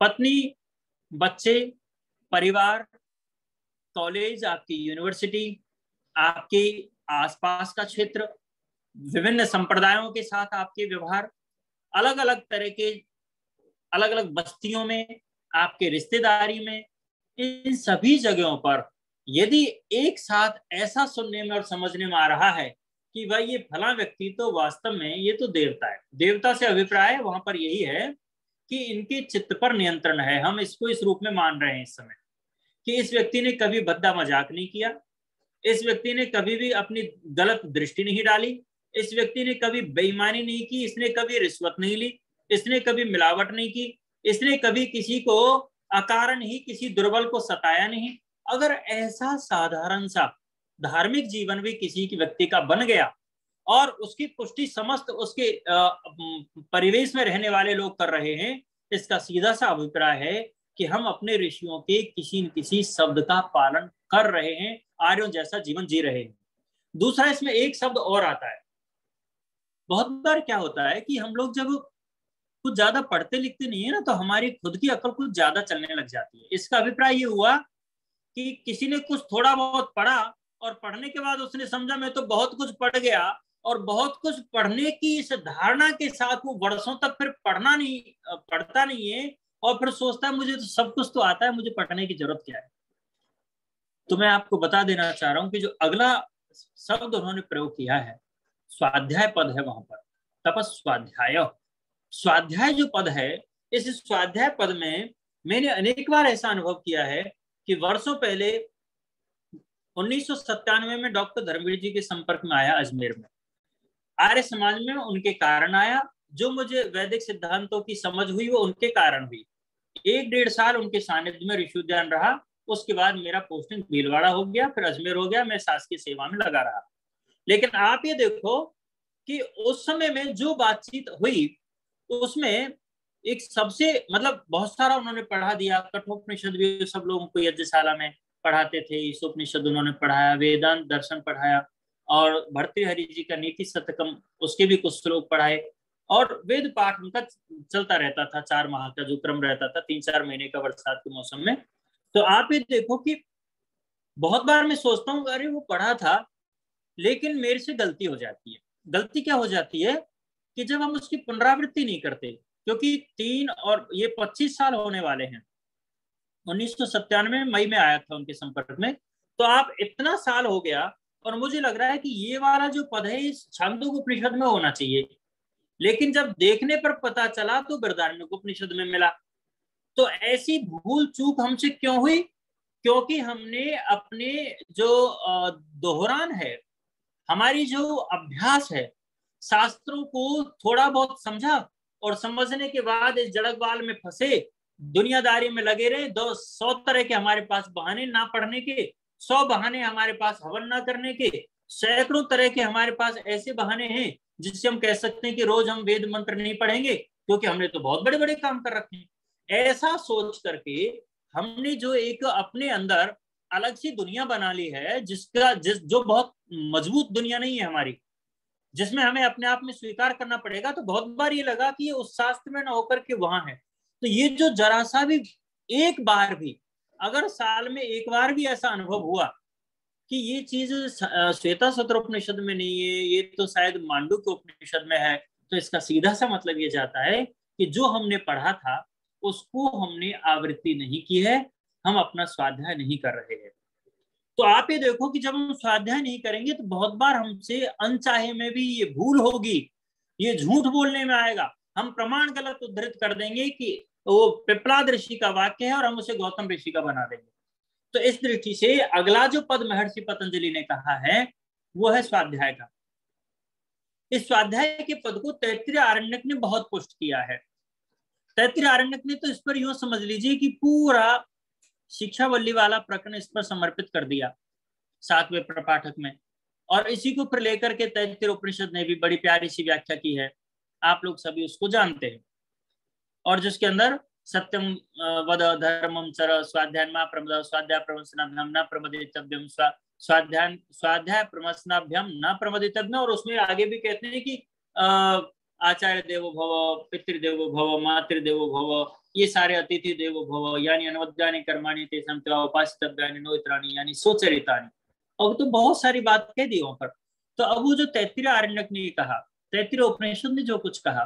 Speaker 2: पत्नी, बच्चे, परिवार, कॉलेज, आपकी यूनिवर्सिटी, आपके आसपास का क्षेत्र, विभिन्न संप्रदायों के साथ आपके व्यवहार, अलग अलग तरह के अलग अलग बस्तियों में, आपके रिश्तेदारी में, इन सभी जगहों पर यदि एक साथ ऐसा सुनने में और समझने में आ रहा है कि भाई ये फला व्यक्ति तो वास्तव में ये तो देवता है, देवता से अभिप्राय वहां पर यही है कि इनके चित्त पर नियंत्रण है, हम इसको इस रूप में मान रहे हैं इस समय कि इस व्यक्ति ने कभी भद्दा मजाक नहीं किया, इस व्यक्ति ने कभी भी अपनी गलत दृष्टि नहीं डाली, इस व्यक्ति ने कभी बेईमानी नहीं की, इसने कभी रिश्वत नहीं ली, इसने कभी मिलावट नहीं की, इसने कभी किसी को अकारण ही किसी दुर्बल को सताया नहीं। अगर ऐसा साधारण सा धार्मिक जीवन भी किसी की व्यक्ति का बन गया और उसकी पुष्टि समस्त उसके परिवेश में रहने वाले लोग कर रहे हैं, इसका सीधा सा अभिप्राय है कि हम अपने ऋषियों के किसी न किसी शब्द का पालन कर रहे हैं, आर्यों जैसा जीवन जी रहे हैं। दूसरा, इसमें एक शब्द और आता है। बहुत बार क्या होता है कि हम लोग जब कुछ ज्यादा पढ़ते लिखते नहीं है ना, तो हमारी खुद की अकल कुछ ज्यादा चलने लग जाती है। इसका अभिप्राय ये हुआ कि किसी ने कुछ थोड़ा बहुत पढ़ा और पढ़ने के बाद उसने समझा मैं तो बहुत कुछ पढ़ गया, और बहुत कुछ पढ़ने की इस धारणा के साथ वो वर्षों तक फिर पढ़ता नहीं है और फिर सोचता है मुझे तो सब कुछ तो आता है, मुझे पढ़ने की जरूरत क्या है। तो मैं आपको बता देना चाह रहा हूं कि जो अगला शब्द उन्होंने प्रयोग किया है, स्वाध्याय पद है, वहां पर तपस्वाध्याय, स्वाध्याय जो पद है, इस स्वाध्याय पद में मैंने अनेक बार ऐसा अनुभव किया है कि वर्षों पहले 1997 में डॉक्टर धर्मवीर जी के संपर्क में आया अजमेर में, आर्य समाज में उनके कारण आया। जो मुझे वैदिक सिद्धांतों की समझ हुई वो उनके कारण हुई। 1-1.5 साल उनके सानिध्य में ऋषि उद्यान रहा, उसके बाद मेरा पोस्टिंग भीलवाड़ा हो गया, फिर अजमेर हो गया, मैं शासकीय सेवा में लगा रहा। लेकिन आप ये देखो कि उस समय में जो बातचीत हुई उसमें एक सबसे मतलब बहुत सारा उन्होंने पढ़ा दिया। कठोपनिषद भी सब लोगों को यज्ञशाला में पढ़ाते थे, ईशोपनिषद उन्होंने पढ़ाया, वेदांत दर्शन पढ़ाया, और भर्तृहरि जी का नीति शतकम उसके भी कुछ श्लोक पढ़ाए, और वेद पाठ उनका चलता रहता था। 4 माह का जो क्रम रहता था, 3-4 महीने का बरसात के मौसम में। तो आप ये देखो कि बहुत बार मैं सोचता हूँ अरे वो पढ़ा था, लेकिन मेरे से गलती हो जाती है। गलती क्या हो जाती है कि जब हम उसकी पुनरावृत्ति नहीं करते, क्योंकि 3 और ये 25 साल होने वाले हैं। 1997 मई में आया था उनके संपर्क में, तो आप इतना साल हो गया और मुझे लग रहा है कि ये वाला जो पद है इस छांदोग्य उपनिषद में होना चाहिए, लेकिन जब देखने पर पता चला तो बृहदारण्यक उपनिषद में मिला। तो ऐसी भूल चूक हमसे क्यों हुई? क्योंकि हमने अपने जो दोहरान है, हमारी जो अभ्यास है, शास्त्रों को थोड़ा बहुत समझा और समझने के बाद इस जड़कबाल में फंसे, दुनियादारी में लगे रहे। 100 तरह के हमारे पास बहाने ना पढ़ने के, 100 बहाने हमारे पास हवन ना करने के, सैकड़ों तरह के हमारे पास ऐसे बहाने हैं जिससे हम कह सकते हैं कि रोज हम वेद मंत्र नहीं पढ़ेंगे क्योंकि हमने तो बहुत बड़े बड़े काम कर रखे हैं। ऐसा सोच करके हमने जो एक अपने अंदर अलग सी दुनिया बना ली है, जो बहुत मजबूत दुनिया नहीं है हमारी, जिसमें हमें अपने आप में स्वीकार करना पड़ेगा। तो बहुत बार ये लगा कि ये उस शास्त्र में ना होकर के वहां है। तो ये जो जरा सा भी एक बार भी, अगर साल में एक बार भी ऐसा अनुभव हुआ कि ये चीज श्वेता सत्र उपनिषद में नहीं है, ये तो शायद मांडुक्य उपनिषद में है, तो इसका सीधा सा मतलब ये जाता है कि जो हमने पढ़ा था उसको हमने आवृत्ति नहीं की है, हम अपना स्वाध्याय नहीं कर रहे हैं। तो आप ये देखो कि जब हम स्वाध्याय नहीं करेंगे तो बहुत बार हमसे अनचाहे में भी ये भूल होगी, ये झूठ बोलने में आएगा, हम प्रमाण गलत उद्धृत कर देंगे कि वो पिपलाद ऋषि का वाक्य है और हम उसे गौतम ऋषि का बना देंगे। तो इस दृष्टि से अगला जो पद महर्षि पतंजलि ने कहा है वो है स्वाध्याय का। इस स्वाध्याय के पद को तैत्तिरीय आरण्यक ने बहुत पुष्ट किया है। तैत्तिरीय आरण्यक ने तो इस पर यूं समझ लीजिए कि पूरा शिक्षावल्ली वाला प्रकरण इस पर समर्पित कर दिया 7वें प्रपाठक में। और इसी को फिर लेकर के तैत्तिरीय उपनिषद ने भी बड़ी प्यारी सी व्याख्या की है, आप लोग सभी उसको जानते हैं। और जिसके अंदर सत्यम वद धर्मम चर स्वाध्याय प्रमद स्वाध्याय प्रवचनाभ्याम न प्रमदितव्यम स्वाध्याय प्रवचनाभ्याम न प्रमदितव्यम। और उसमें आगे भी कहते हैं कि आचार्य देवो भव, पितृदेवो भव, मातृदेवो भव, ये सारे अतिथि देवो भव, यानी अनवद्यानि कर्माणि तेषां त्वा उपासितव्यानि नोत्राणि यानी सोचरितानि। अब तो बहुत सारी बात कह दी वहां पर। तो अब वो जो तैत्तिरीय आरण्यक ने कहा, तैत्तिरीय उपनिषद ने जो कुछ कहा,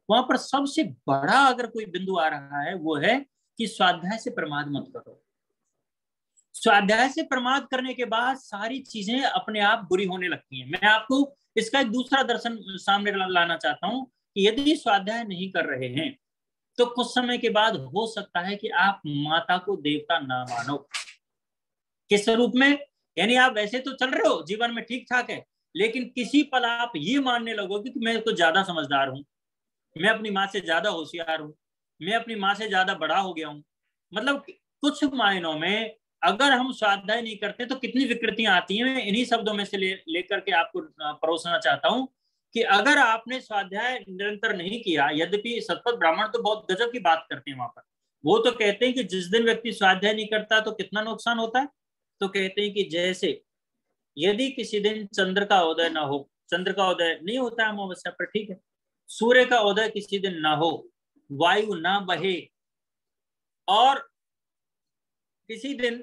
Speaker 2: वहां पर सबसे बड़ा अगर कोई बिंदु आ रहा है वो है कि स्वाध्याय से प्रमाद मत करो। स्वाध्याय से प्रमाद करने के बाद सारी चीजें अपने आप बुरी होने लगती हैं। मैं आपको इसका एक दूसरा दर्शन सामने लाना चाहता हूं कि यदि स्वाध्याय नहीं कर रहे हैं तो कुछ समय के बाद हो सकता है कि आप माता को देवता ना मानो। किस रूप में? यानी आप वैसे तो चल रहे हो, जीवन में ठीक ठाक है, लेकिन किसी पल आप ये मानने लगोगे कि मैं तो ज्यादा समझदार हूं, मैं अपनी माँ से ज्यादा होशियार हूं, मैं अपनी माँ से ज्यादा बड़ा हो गया हूं। मतलब कुछ मायनों में अगर हम स्वाध्याय नहीं करते तो कितनी विकृतियां आती हैं। मैं इन्हीं शब्दों में से लेकर के आपको परोसना चाहता हूं कि अगर आपने स्वाध्याय निरंतर नहीं किया, यद्यपि सतपथ ब्राह्मण तो बहुत गजब की बात करते हैं वहां पर, वो तो कहते हैं कि जिस दिन व्यक्ति स्वाध्याय नहीं करता तो कितना नुकसान होता है। तो कहते हैं कि जैसे यदि किसी दिन चंद्र का उदय ना हो, चंद्र का उदय नहीं होता है अमावस्या पर, ठीक है, सूर्य का उदय किसी दिन ना हो, वायु ना बहे, और किसी दिन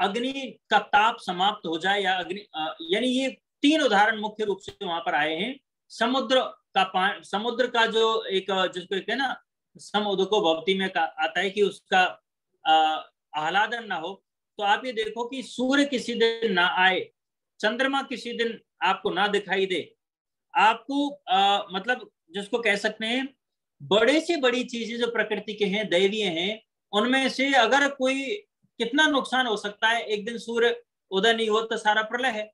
Speaker 2: अग्नि का ताप समाप्त हो जाए, या अग्नि यानी ये 3 उदाहरण मुख्य रूप से वहां पर आए हैं। समुद्र का जो एक जिसको कहते हैं ना समुद्र को भवती में आता है कि उसका आह्लादन ना हो। तो आप ये देखो कि सूर्य किसी दिन ना आए, चंद्रमा किसी दिन आपको ना दिखाई दे, आपको मतलब जिसको कह सकते हैं बड़े से बड़ी चीजें जो प्रकृति के हैं, दैवीय हैं, उनमें से अगर कोई कितना नुकसान हो सकता है। एक दिन सूर्य उदय नहीं हो तो सारा प्रलय है।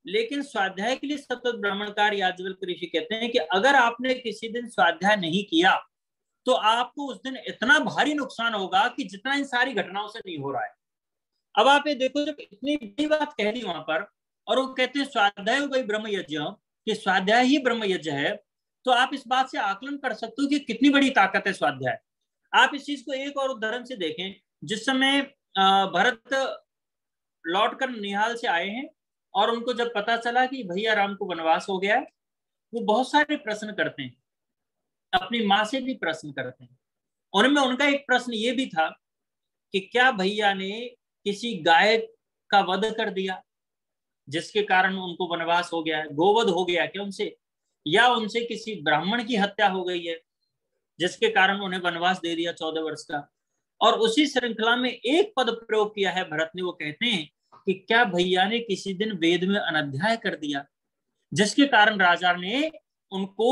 Speaker 2: लेकिन स्वाध्याय के लिए सतत ब्राह्मणकार याज्ञवल्क्य ऋषि कहते हैं कि अगर आपने किसी दिन स्वाध्याय नहीं किया तो आपको उस दिन इतना भारी नुकसान होगा कि जितना इन सारी घटनाओं से नहीं हो रहा है। अब आप ये देखो, जब इतनी बड़ी बात कह दी वहां पर, और वो कहते हैं स्वाध्याय वही ब्रह्म यज्ञ, कि स्वाध्याय ही ब्रह्म यज्ञ है, तो आप इस बात से आकलन कर सकते हो कि कितनी बड़ी ताकत है स्वाध्याय। आप इस चीज को एक और उदाहरण से देखें। जिस समय भरत लौटकर निहाल से आए हैं और उनको जब पता चला कि भैया राम को वनवास हो गया है, वो बहुत सारे प्रश्न करते हैं, अपनी माँ से भी प्रश्न करते हैं। उनमें उनका एक प्रश्न ये भी था कि क्या भैया ने किसी गाय का वध कर दिया जिसके कारण उनको वनवास हो गया है, गोवध हो गया क्या उनसे, या उनसे किसी ब्राह्मण की हत्या हो गई है जिसके कारण उन्हें वनवास दे दिया 14 वर्ष का। और उसी श्रृंखला में एक पद प्रयोग किया है भरत ने, वो कहते हैं कि क्या भैया ने किसी दिन वेद में अनध्याय कर दिया जिसके कारण राजा ने उनको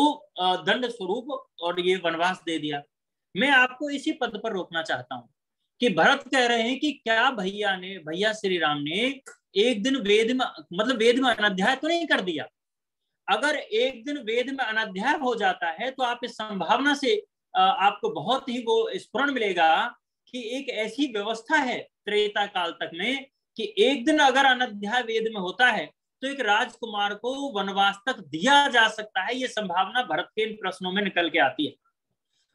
Speaker 2: दंड स्वरूप और ये वनवास दे दिया। मैं आपको इसी पद पर रोकना चाहता हूं कि भरत कह रहे हैं कि क्या भैया श्री राम ने एक दिन वेद में अनध्याय तो नहीं कर दिया। अगर एक दिन वेद में अनध्याय हो जाता है तो आप इस संभावना से आपको बहुत ही वो स्फुरण मिलेगा कि एक ऐसी व्यवस्था है त्रेता काल तक में कि एक दिन अगर अनध्याय वेद में होता है तो एक राजकुमार को वनवास तक दिया जा सकता है। ये संभावना भरत के इन प्रश्नों में निकल के आती है।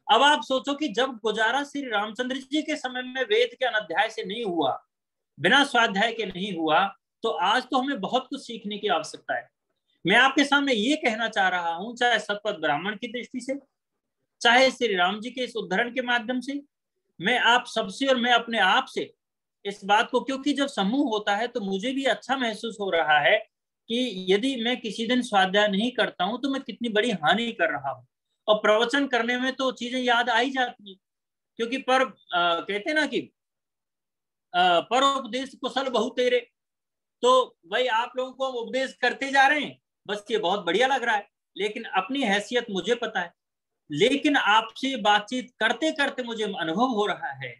Speaker 2: अब आप सोचो कि जब गुजारा श्री रामचंद्र जी के समय में वेद के अनध्याय से नहीं हुआ, बिना स्वाध्याय के नहीं हुआ, तो आज तो हमें बहुत कुछ सीखने की आवश्यकता है। मैं आपके सामने ये कहना चाह रहा हूं, चाहे सतपथ ब्राह्मण की दृष्टि से, चाहे श्री राम जी के इस उद्धरण के माध्यम से, मैं आप सबसे और मैं अपने आप से इस बात को, क्योंकि जब समूह होता है तो मुझे भी अच्छा महसूस हो रहा है कि यदि मैं किसी दिन स्वाध्याय नहीं करता हूं तो मैं कितनी बड़ी हानि कर रहा हूं। और प्रवचन करने में तो चीजें याद आ ही जाती हैं, क्योंकि कहते हैं ना कि पर उपदेश कुशल बहु तेरे, तो भाई आप लोगों को उपदेश करते जा रहे हैं, बस ये बहुत बढ़िया लग रहा है, लेकिन अपनी हैसियत मुझे पता है। लेकिन आपसे बातचीत करते करते मुझे अनुभव हो रहा है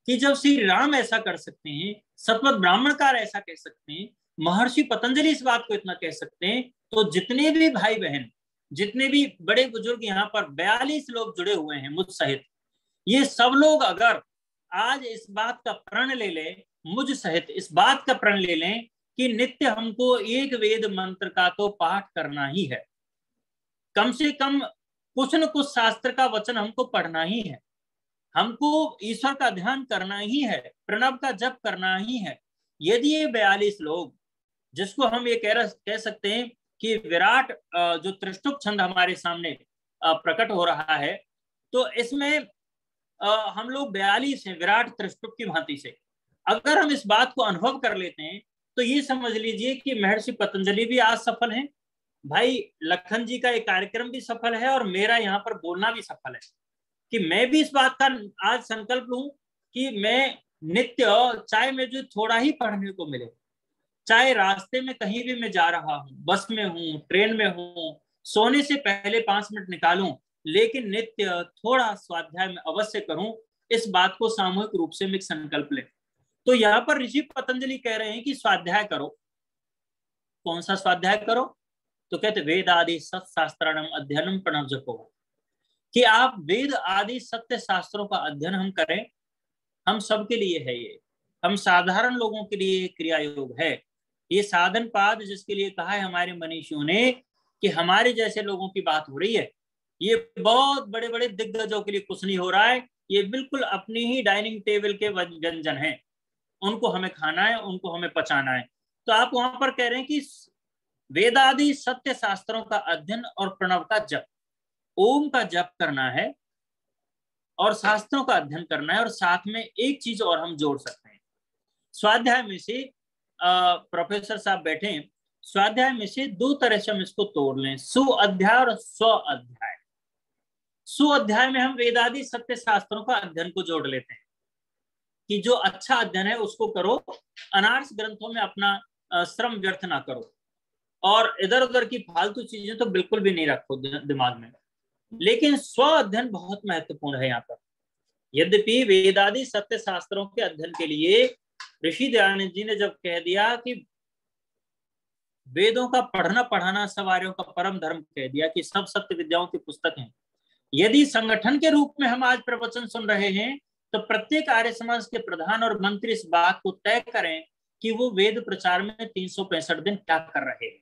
Speaker 2: कि जब श्री राम ऐसा कर सकते हैं, सतपथ ब्राह्मणकार ऐसा कह सकते हैं, महर्षि पतंजलि इस बात को इतना कह सकते हैं, तो जितने भी भाई बहन, जितने भी बड़े बुजुर्ग यहाँ पर 42 लोग जुड़े हुए हैं मुझ सहित, ये सब लोग अगर आज इस बात का प्रण ले लें, मुझ सहित इस बात का प्रण ले लें कि नित्य हमको एक वेद मंत्र का तो पाठ करना ही है, कम से कम कुछ न कुछ शास्त्र का वचन हमको पढ़ना ही है, हमको ईश्वर का ध्यान करना ही है, प्रणव का जप करना ही है। यदि ये 42 लोग, जिसको हम ये कह सकते हैं कि विराट जो त्रिष्टुप छंद हमारे सामने प्रकट हो रहा है, तो इसमें हम लोग 42 हैं विराट त्रिष्टुप की भांति से। अगर हम इस बात को अनुभव कर लेते हैं तो ये समझ लीजिए कि महर्षि पतंजलि भी आज सफल हैं, भाई लखन जी का एक कार्यक्रम भी सफल है, और मेरा यहाँ पर बोलना भी सफल है कि मैं भी इस बात का आज संकल्प लूं कि मैं नित्य, चाहे मुझे थोड़ा ही पढ़ने को मिले, चाहे रास्ते में कहीं भी मैं जा रहा हूं, बस में हूं, ट्रेन में हूं, सोने से पहले 5 मिनट निकालूं, लेकिन नित्य थोड़ा स्वाध्याय में अवश्य करूं, इस बात को सामूहिक रूप से मैं संकल्प ले। तो यहाँ पर ऋषि पतंजलि कह रहे हैं कि स्वाध्याय करो। कौन सा स्वाध्याय करो? तो कहते वेद आदि सत्शास्त्राणाम अध्ययनम प्रणव जपो, कि आप वेद आदि सत्य शास्त्रों का अध्ययन हम करें। हम सबके लिए है ये, हम साधारण लोगों के लिए क्रिया योग है। ये साधन पाद जिसके लिए कहा है हमारे मनीषियों ने कि हमारे जैसे लोगों की बात हो रही है, ये बहुत बड़े बड़े दिग्गजों के लिए कुछ नहीं हो रहा है, ये बिल्कुल अपनी ही डाइनिंग टेबल के व्यंजन हैं, उनको हमें खाना है, उनको हमें पचाना है। तो आप वहां पर कह रहे हैं कि वेदादि सत्य शास्त्रों का अध्ययन और प्रणव का जप, ओम का जप करना है और शास्त्रों का अध्ययन करना है, और साथ में एक चीज और हम जोड़ सकते हैं। स्वाध्याय में से प्रोफेसर साहब बैठे, स्वाध्याय में से 2 तरह से हम इसको तोड़ लें, सुअध्याय और स्व अध्याय। सुअध्याय में हम वेदादि सत्य शास्त्रों का अध्ययन को जोड़ लेते हैं कि जो अच्छा अध्ययन है उसको करो, अनार्स ग्रंथों में अपना श्रम व्यर्थ ना करो, और इधर उधर की फालतू चीजें तो बिल्कुल भी नहीं रखो दिमाग में। लेकिन स्व अध्ययन बहुत महत्वपूर्ण है यहाँ पर। यद्यपि वेदादि सत्य शास्त्रों के अध्ययन के लिए ऋषि दयानंद जी ने जब कह दिया कि वेदों का पढ़ना पढ़ाना सब आर्यों का परम धर्म कह दिया, कि सब सत्य विद्याओं की पुस्तक हैं, यदि संगठन के रूप में हम आज प्रवचन सुन रहे हैं तो प्रत्येक आर्य समाज के प्रधान और मंत्री इस बात को तय करें कि वो वेद प्रचार में 365 दिन क्या कर रहे हैं।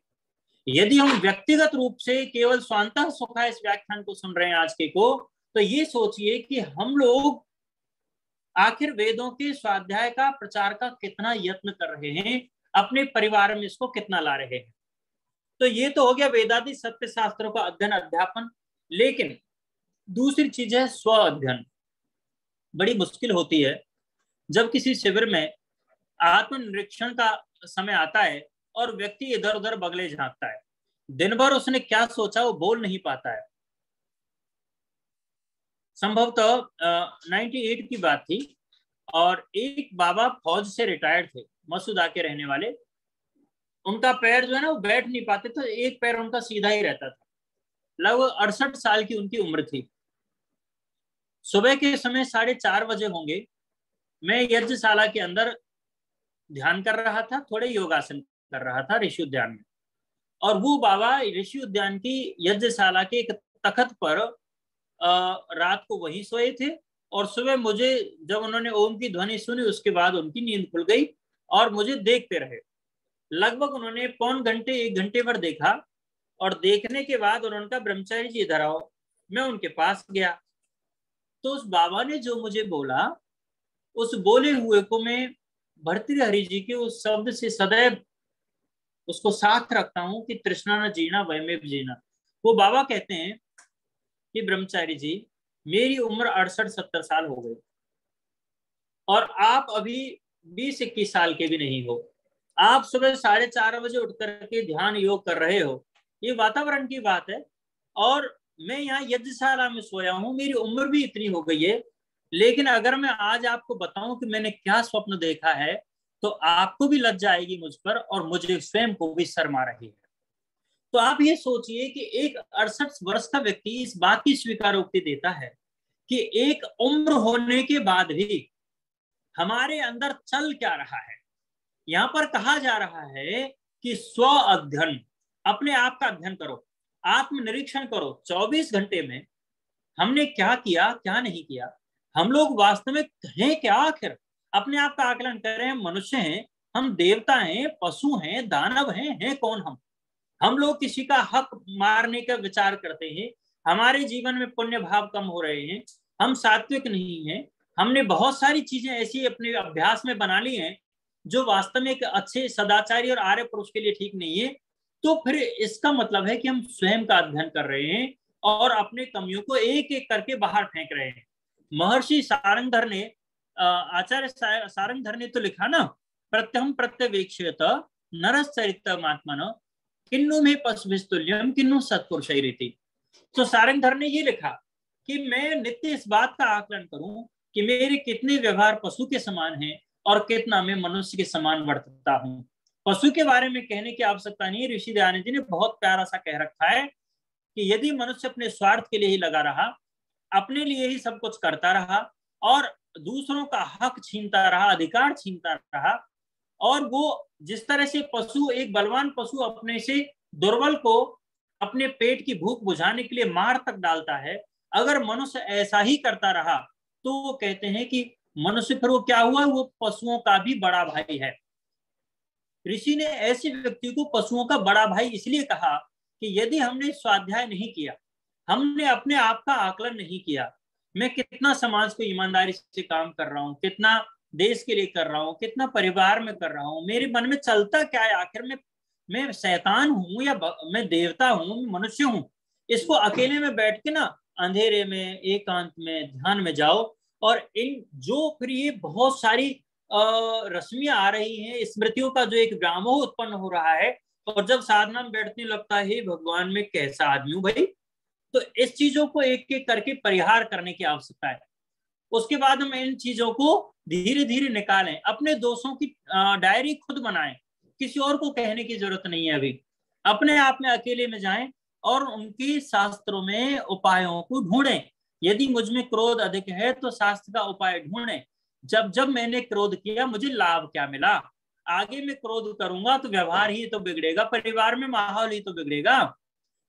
Speaker 2: यदि हम व्यक्तिगत रूप से केवल स्वांतः सुखा इस व्याख्यान को सुन रहे हैं आज के को, तो ये सोचिए कि हम लोग आखिर वेदों के स्वाध्याय का प्रचार का कितना यत्न कर रहे हैं, अपने परिवार में इसको कितना ला रहे हैं। तो ये तो हो गया वेदादि सत्य शास्त्रों का अध्ययन अध्यापन। लेकिन दूसरी चीज है स्व अध्ययन। बड़ी मुश्किल होती है जब किसी शिविर में आत्मनिरीक्षण का समय आता है और व्यक्ति इधर उधर बगले झांकता है, दिन भर उसने क्या सोचा वो बोल नहीं पाता है। संभवतः 98 की बात थी, और एक बाबा फौज से रिटायर्ड थे, मसूदा के रहने वाले। उनका पैर जो है ना वो बैठ नहीं पाते, तो एक पैर उनका सीधा ही रहता था। लगभग 68 साल की उनकी उम्र थी। सुबह के समय 4:30 बजे होंगे, मैं यज्ञशाला के अंदर ध्यान कर रहा था, थोड़े योगासन कर रहा था ऋषि उद्यान में, और वो बाबा ऋषि उद्यान की यज्ञशाला के एक तख्त पर रात को वहीं सोए थे, और सुबह मुझे जब उन्होंने ओम की ध्वनि सुनी उसके बाद उनकी नींद खुल गई और मुझे देखते रहे। लगभग उन्होंने 1 घंटे भर देखा, और देखने के बाद उन्होंने कहा ब्रह्मचारी जी इधर आओ। मैं उनके पास गया तो उस बाबा ने जो मुझे बोला, उस बोले हुए को मैं भर्तृहरि जी के उस शब्द से सदैव उसको साथ रखता हूं कि तृष्णा न जीना वैमेव जीना। वो बाबा कहते हैं कि ब्रह्मचारी जी मेरी उम्र 68-70 साल हो गई, और आप अभी 20-21 साल के भी नहीं हो। आप सुबह 4:30 बजे उठ करके ध्यान योग कर रहे हो, ये वातावरण की बात है, और मैं यहाँ यज्ञशाला में सोया हूँ, मेरी उम्र भी इतनी हो गई है, लेकिन अगर मैं आज आपको बताऊं कि मैंने क्या स्वप्न देखा है तो आपको भी लज्जा आएगी मुझ पर, और मुझे स्वयं को भी शर्म आ रही है। तो आप ये सोचिए कि एक 68 वर्ष का व्यक्ति इस बात की स्वीकारोक्ति देता है कि एक उम्र होने के बाद भी हमारे अंदर चल क्या रहा है। यहाँ पर कहा जा रहा है कि स्व अध्ययन, अपने आप का अध्ययन करो, आत्मनिरीक्षण करो। 24 घंटे में हमने क्या किया क्या नहीं किया, हम लोग वास्तव में हैं क्या, आखिर अपने आप का आकलन करें। हम मनुष्य हैं, हम देवता हैं, पशु हैं, दानव हैं कौन हम लोग किसी का हक मारने का विचार करते हैं। हमारे जीवन में पुण्य भाव कम हो रहे हैं, हम सात्विक नहीं हैं, हमने बहुत सारी चीजें ऐसी अपने अभ्यास में बना ली हैं जो वास्तव में एक अच्छे सदाचारी और आर्य पुरुष के लिए ठीक नहीं है। तो फिर इसका मतलब है कि हम स्वयं का अध्ययन कर रहे हैं और अपने कमियों को एक एक करके बाहर फेंक रहे हैं। महर्षि सारंगधर ने, आचार्य सारंगधर ने तो लिखा ना, प्रत्यहम प्रत्यवेक्षेत नरश्चरितमात्मन किन्नु में पशुभिस्तुल्यम किन्नु सत्पुरुषैरिति। तो सारंगधर ने ये लिखा कि मैं नित्य इस बात का आकलन करूं कि मेरे कितने व्यवहार पशु के समान हैं और कितना मैं मनुष्य के समान वर्तता हूं। पशु के बारे में कहने की आवश्यकता नहीं है। ऋषि दयानंद जी ने बहुत प्यारा सा कह रखा है कि यदि मनुष्य अपने स्वार्थ के लिए ही लगा रहा, अपने लिए ही सब कुछ करता रहा और दूसरों का हक छीनता रहा, अधिकार छीनता रहा, और वो जिस तरह से पशु, एक बलवान पशु अपने से दुर्बल को अपने पेट की भूख बुझाने के लिए मार तक डालता है, अगर मनुष्य ऐसा ही करता रहा तो वो कहते हैं कि मनुष्य फिर वो क्या हुआ, वो पशुओं का भी बड़ा भाई है। ऋषि ने ऐसे व्यक्ति को पशुओं का बड़ा भाई इसलिए कहा कि यदि हमने स्वाध्याय नहीं किया, हमने अपने आप का आकलन नहीं किया, मैं कितना समाज को ईमानदारी से काम कर रहा हूँ, कितना देश के लिए कर रहा हूँ, कितना परिवार में कर रहा हूँ, मेरे मन में चलता क्या है, आखिर मैं शैतान हूँ या मैं देवता हूँ, मनुष्य हूँ। इसको अकेले में बैठ के ना अंधेरे में, एकांत में, ध्यान में जाओ, और इन जो फिर ये बहुत सारी रश्मियां आ रही हैं, स्मृतियों का जो एक व्यामोह उत्पन्न हो रहा है, और जब साधना में बैठने लगता है, भगवान में कैसा आदमी हूं भाई, तो इस चीजों को एक एक करके परिहार करने की आवश्यकता है। उसके बाद हम इन चीजों को धीरे धीरे निकालें, अपने दोषों की डायरी खुद बनाएं, किसी और को कहने की जरूरत नहीं है। अभी अपने आप में अकेले में जाएं और उनकी शास्त्रों में उपायों को ढूंढें। यदि मुझ में क्रोध अधिक है तो शास्त्र का उपाय ढूंढें। जब जब मैंने क्रोध किया मुझे लाभ क्या मिला, आगे मैं क्रोध करूंगा तो व्यवहार ही तो बिगड़ेगा, परिवार में माहौल ही तो बिगड़ेगा,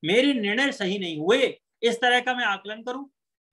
Speaker 2: मेरे निर्णय सही नहीं हुए, इस तरह का मैं आकलन करूं।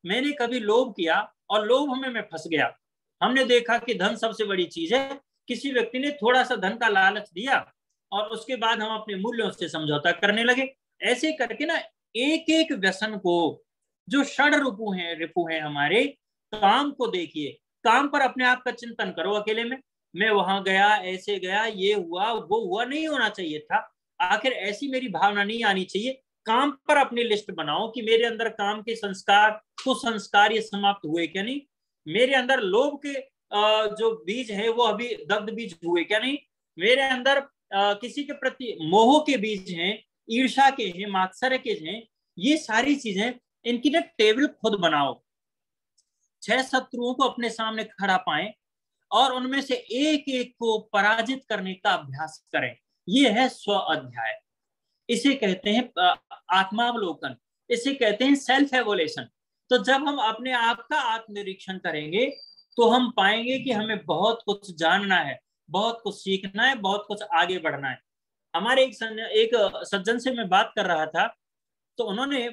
Speaker 2: मैंने कभी लोभ किया और लोभ में मैं फंस गया। हमने देखा कि धन सबसे बड़ी चीज है, किसी व्यक्ति ने थोड़ा सा धन का लालच दिया और उसके बाद हम अपने मूल्यों से समझौता करने लगे। ऐसे करके ना एक एक व्यसन को, जो षड रिपु हैं हमारे, काम को देखिए, काम पर अपने आप का चिंतन करो। अकेले में मैं वहां गया, ऐसे गया, ये हुआ, वो हुआ, नहीं होना चाहिए था, आखिर ऐसी मेरी भावना नहीं आनी चाहिए। काम पर अपनी लिस्ट बनाओ कि मेरे अंदर काम के संस्कार, कुसंस्कार ये समाप्त हुए क्या नहीं, मेरे अंदर लोभ के जो बीज है वो अभी दग्ध बीज हुए क्या नहीं, मेरे अंदर किसी के प्रति मोह के बीज हैं, ईर्ष्या के हैं, मात्सर्य के हैं, ये सारी चीजें, इनकी ना टेबल खुद बनाओ। 6 शत्रुओं को अपने सामने खड़ा पाएं और उनमें से एक एक को पराजित करने का अभ्यास करें। ये है स्व अध्याय, इसे कहते हैं आत्मावलोकन, इसे कहते हैं सेल्फ एवोल्यूशन। तो जब हम अपने आप का आत्मनिरीक्षण करेंगे तो हम पाएंगे कि हमें बहुत कुछ जानना है, बहुत कुछ सीखना है, बहुत कुछ आगे बढ़ना है। हमारे एक सज्जन से मैं बात कर रहा था, तो उन्होंने,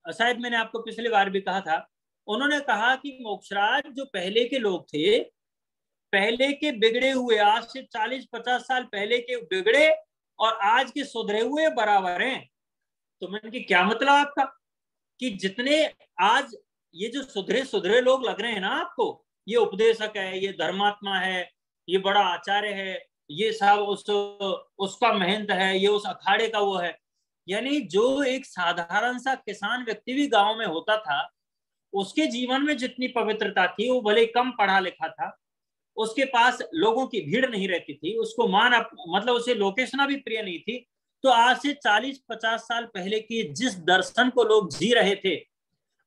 Speaker 2: शायद मैंने आपको पिछली बार भी कहा था, उन्होंने कहा कि मोक्षराज, जो पहले के लोग थे, पहले के बिगड़े हुए, आज से 40-50 साल पहले के बिगड़े और आज के सुधरे हुए बराबर हैं। तो मैंने कि क्या मतलब आपका, कि जितने आज ये जो सुधरे लोग लग रहे हैं ना आपको, ये उपदेशक है, ये धर्मात्मा है, ये बड़ा आचार्य है, ये सब उसका महंत है, ये उस अखाड़े का वो है, यानी जो एक साधारण सा किसान व्यक्ति भी गांव में होता था, उसके जीवन में जितनी पवित्रता थी, वो भले कम पढ़ा लिखा था, उसके पास लोगों की भीड़ नहीं रहती थी, उसको मतलब उसे लोकेशना भी प्रिय नहीं थी, तो आज से 40-50 साल पहले के जिस दर्शन को लोग जी रहे थे,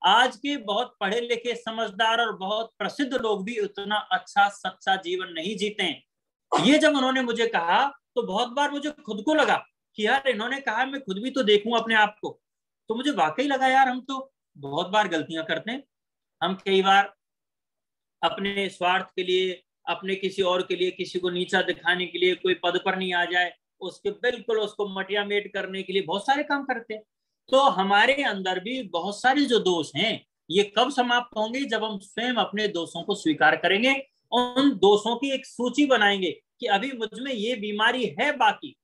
Speaker 2: आज के बहुत पढ़े लिखे, समझदार और बहुत प्रसिद्ध लोग भी उतना अच्छा सच्चा जीवन नहीं जीते हैं। ये जब उन्होंने मुझे कहा तो बहुत बार मुझे खुद को लगा कि यार, इन्होंने कहा, मैं खुद भी तो देखूं अपने आप को, तो मुझे वाकई लगा यार, हम तो बहुत बार गलतियां करते हैं। हम कई बार अपने स्वार्थ के लिए, अपने किसी और के लिए, किसी को नीचा दिखाने के लिए, कोई पद पर नहीं आ जाए उसके बिल्कुल उसको मटिया मेट करने के लिए बहुत सारे काम करते हैं। तो हमारे अंदर भी बहुत सारे जो दोष हैं, ये कब समाप्त होंगे, जब हम स्वयं अपने दोषों को स्वीकार करेंगे, उन दोषों की एक सूची बनाएंगे कि अभी मुझ में ये बीमारी है, बाकी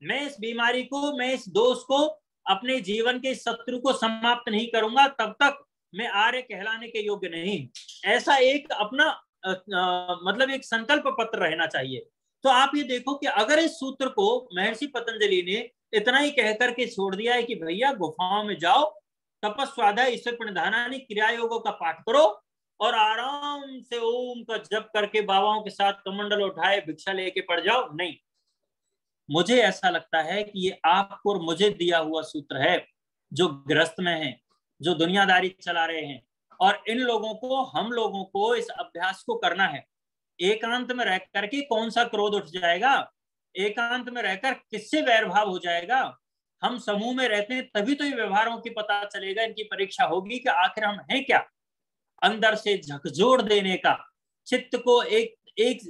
Speaker 2: मैं इस बीमारी को, मैं इस दोष को, अपने जीवन के शत्रु को समाप्त नहीं करूंगा, तब तक मैं आर्य कहलाने के योग्य नहीं। ऐसा एक अपना मतलब एक संकल्प पत्र रहना चाहिए। तो आप ये देखो कि अगर इस सूत्र को महर्षि पतंजलि ने इतना ही कहकर के छोड़ दिया है कि भैया गुफाओं में जाओ, तपस्वाध्याय ईश्वर प्रणिधानानि क्रिया योगों का पाठ करो और आराम से ओम का जप करके बाबाओं के साथ कमंडल उठाए भिक्षा लेके पड़ जाओ, नहीं। मुझे ऐसा लगता है कि ये आपको और मुझे दिया हुआ सूत्र है, जो गृहस्थ में है, जो दुनियादारी चला रहे हैं, और इन लोगों को, हम लोगों को इस अभ्यास को करना है। एकांत में रह करके कौन सा क्रोध उठ जाएगा, एकांत में रहकर किससे वैर भाव हो जाएगा। हम समूह में रहते हैं तभी तो ये व्यवहारों की पता चलेगा, इनकी परीक्षा होगी कि आखिर हम हैं क्या। अंदर से झकझोर देने का, चित्त को एक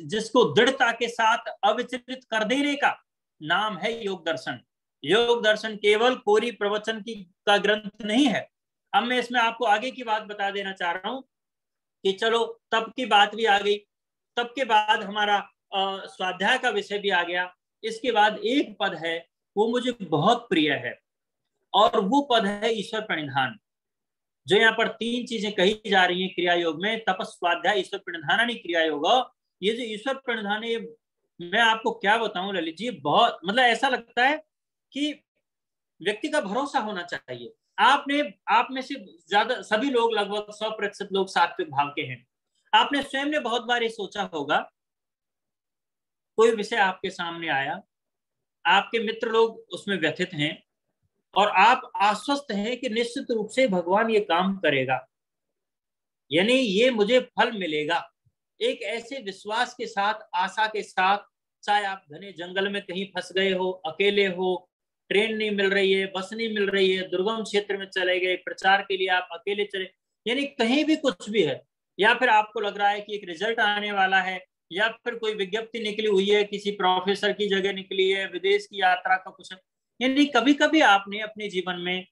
Speaker 2: जिसको दृढ़ता के साथ अविचलित कर देने का नाम है योग दर्शन। योग दर्शन केवल कोरी प्रवचन का ग्रंथ नहीं है। अब मैं इसमें आपको आगे की बात बता देना चाह रहा हूं कि चलो तप की बात भी आ गई, तप के बाद हमारा स्वाध्याय का विषय भी आ गया। इसके बाद एक पद है वो मुझे बहुत प्रिय है, और वो पद है ईश्वर प्रणिधान। जो यहाँ पर 3 चीजें कही जा रही हैं क्रिया योग में, तपस्वाध्याय ईश्वर प्रणिधानानि क्रिया योग। ये जो ईश्वर प्रणिधान है, मैं आपको क्या बताऊं ललित जी, बहुत मतलब ऐसा लगता है कि व्यक्ति का भरोसा होना चाहिए। आप में से ज्यादा सभी लोग, लगभग 100% लोग सात्विक भाव के हैं। आपने स्वयं ने बहुत बार ये सोचा होगा, कोई विषय आपके सामने आया, आपके मित्र लोग उसमें व्यथित हैं, और आप आश्वस्त हैं कि निश्चित रूप से भगवान ये काम करेगा, यानी ये मुझे फल मिलेगा। एक ऐसे विश्वास के साथ, आशा के साथ, चाहे आप घने जंगल में कहीं फंस गए हो, अकेले हो, ट्रेन नहीं मिल रही है, बस नहीं मिल रही है, दुर्गम क्षेत्र में चले गए, प्रचार के लिए आप अकेले चले, यानी कहीं भी कुछ भी है, या फिर आपको लग रहा है कि एक रिजल्ट आने वाला है, या फिर कोई विज्ञप्ति निकली हुई है, किसी प्रोफेसर की जगह निकली है, विदेश की यात्रा का कुछ है, यानी कभी कभी आपने अपने जीवन में,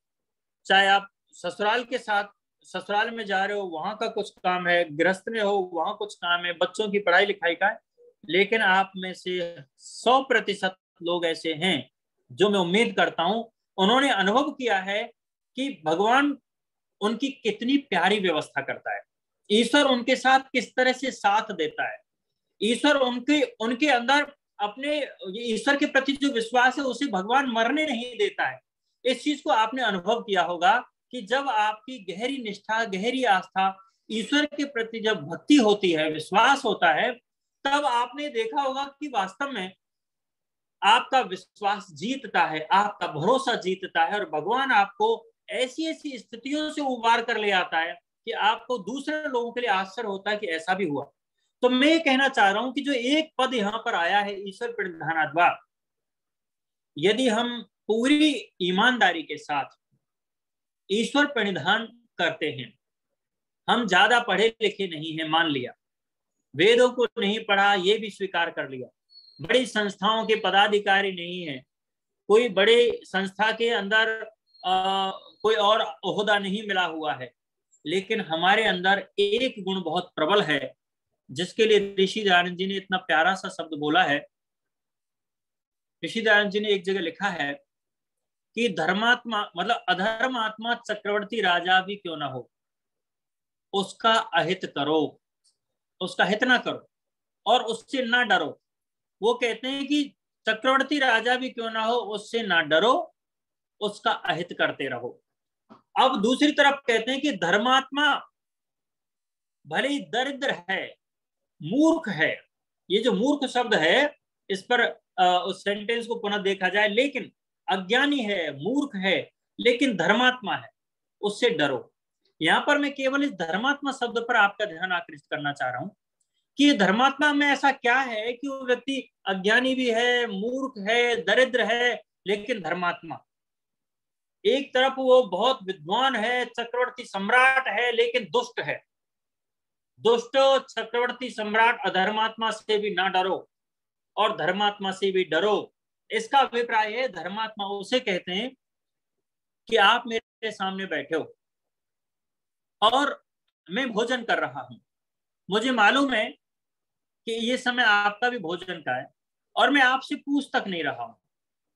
Speaker 2: चाहे आप ससुराल के साथ ससुराल में जा रहे हो, वहां का कुछ काम है, गृहस्थ में हो वहां कुछ काम है, बच्चों की पढ़ाई लिखाई का है, लेकिन आप में से 100% लोग ऐसे हैं जो मैं उम्मीद करता हूं उन्होंने अनुभव किया है कि भगवान उनकी कितनी प्यारी व्यवस्था करता है, ईश्वर उनके साथ किस तरह से साथ देता है, ईश्वर उनके अंदर अपने ईश्वर के प्रति जो विश्वास है उसे भगवान मरने नहीं देता है। इस चीज को आपने अनुभव किया होगा कि जब आपकी गहरी निष्ठा, गहरी आस्था, ईश्वर के प्रति जब भक्ति होती है, विश्वास होता है, तब आपने देखा होगा कि वास्तव में आपका विश्वास जीतता है, आपका भरोसा जीतता है, और भगवान आपको ऐसी ऐसी स्थितियों से उबार कर ले आता है कि आपको दूसरे लोगों के लिए आश्चर्य होता है कि ऐसा भी हुआ। तो मैं ये कहना चाह रहा हूं कि जो एक पद यहां पर आया है ईश्वर प्रणिधानाद्वा, यदि हम पूरी ईमानदारी के साथ ईश्वर प्रणिधान करते हैं, हम ज्यादा पढ़े लिखे नहीं हैं, मान लिया, वेदों को नहीं पढ़ा ये भी स्वीकार कर लिया, बड़ी संस्थाओं के पदाधिकारी नहीं है, कोई बड़े संस्था के अंदर कोई और ओहदा नहीं मिला हुआ है, लेकिन हमारे अंदर एक गुण बहुत प्रबल है, जिसके लिए ऋषि दयानंद जी ने इतना प्यारा सा शब्द बोला है। ऋषि दयानंद जी ने एक जगह लिखा है कि धर्मात्मा मतलब अधर्मात्मा चक्रवर्ती राजा भी क्यों ना हो, उसका अहित करो, उसका हित ना करो और उससे ना डरो। वो कहते हैं कि चक्रवर्ती राजा भी क्यों ना हो, उससे ना डरो, उसका अहित करते रहो। अब दूसरी तरफ कहते हैं कि धर्मात्मा भले ही दरिद्र है, मूर्ख है, ये जो मूर्ख शब्द है इस पर उस सेंटेंस को पुनः देखा जाए, लेकिन अज्ञानी है, मूर्ख है, लेकिन धर्मात्मा है, उससे डरो। यहां पर मैं केवल इस धर्मात्मा शब्द पर आपका ध्यान आकृष्ट करना चाह रहा हूं कि धर्मात्मा में ऐसा क्या है कि वो व्यक्ति अज्ञानी भी है, मूर्ख है, दरिद्र है, लेकिन धर्मात्मा। एक तरफ वो बहुत विद्वान है, चक्रवर्ती सम्राट है, लेकिन दुष्ट है। दुष्ट चक्रवर्ती सम्राट अधर्मात्मा से भी ना डरो और धर्मात्मा से भी डरो। इसका अभिप्राय है धर्मात्मा उसे कहते हैं कि आप मेरे सामने बैठे हो और मैं भोजन कर रहा हूं, मुझे मालूम है कि ये समय आपका भी भोजन का है और मैं आपसे पूछ तक नहीं रहा हूं,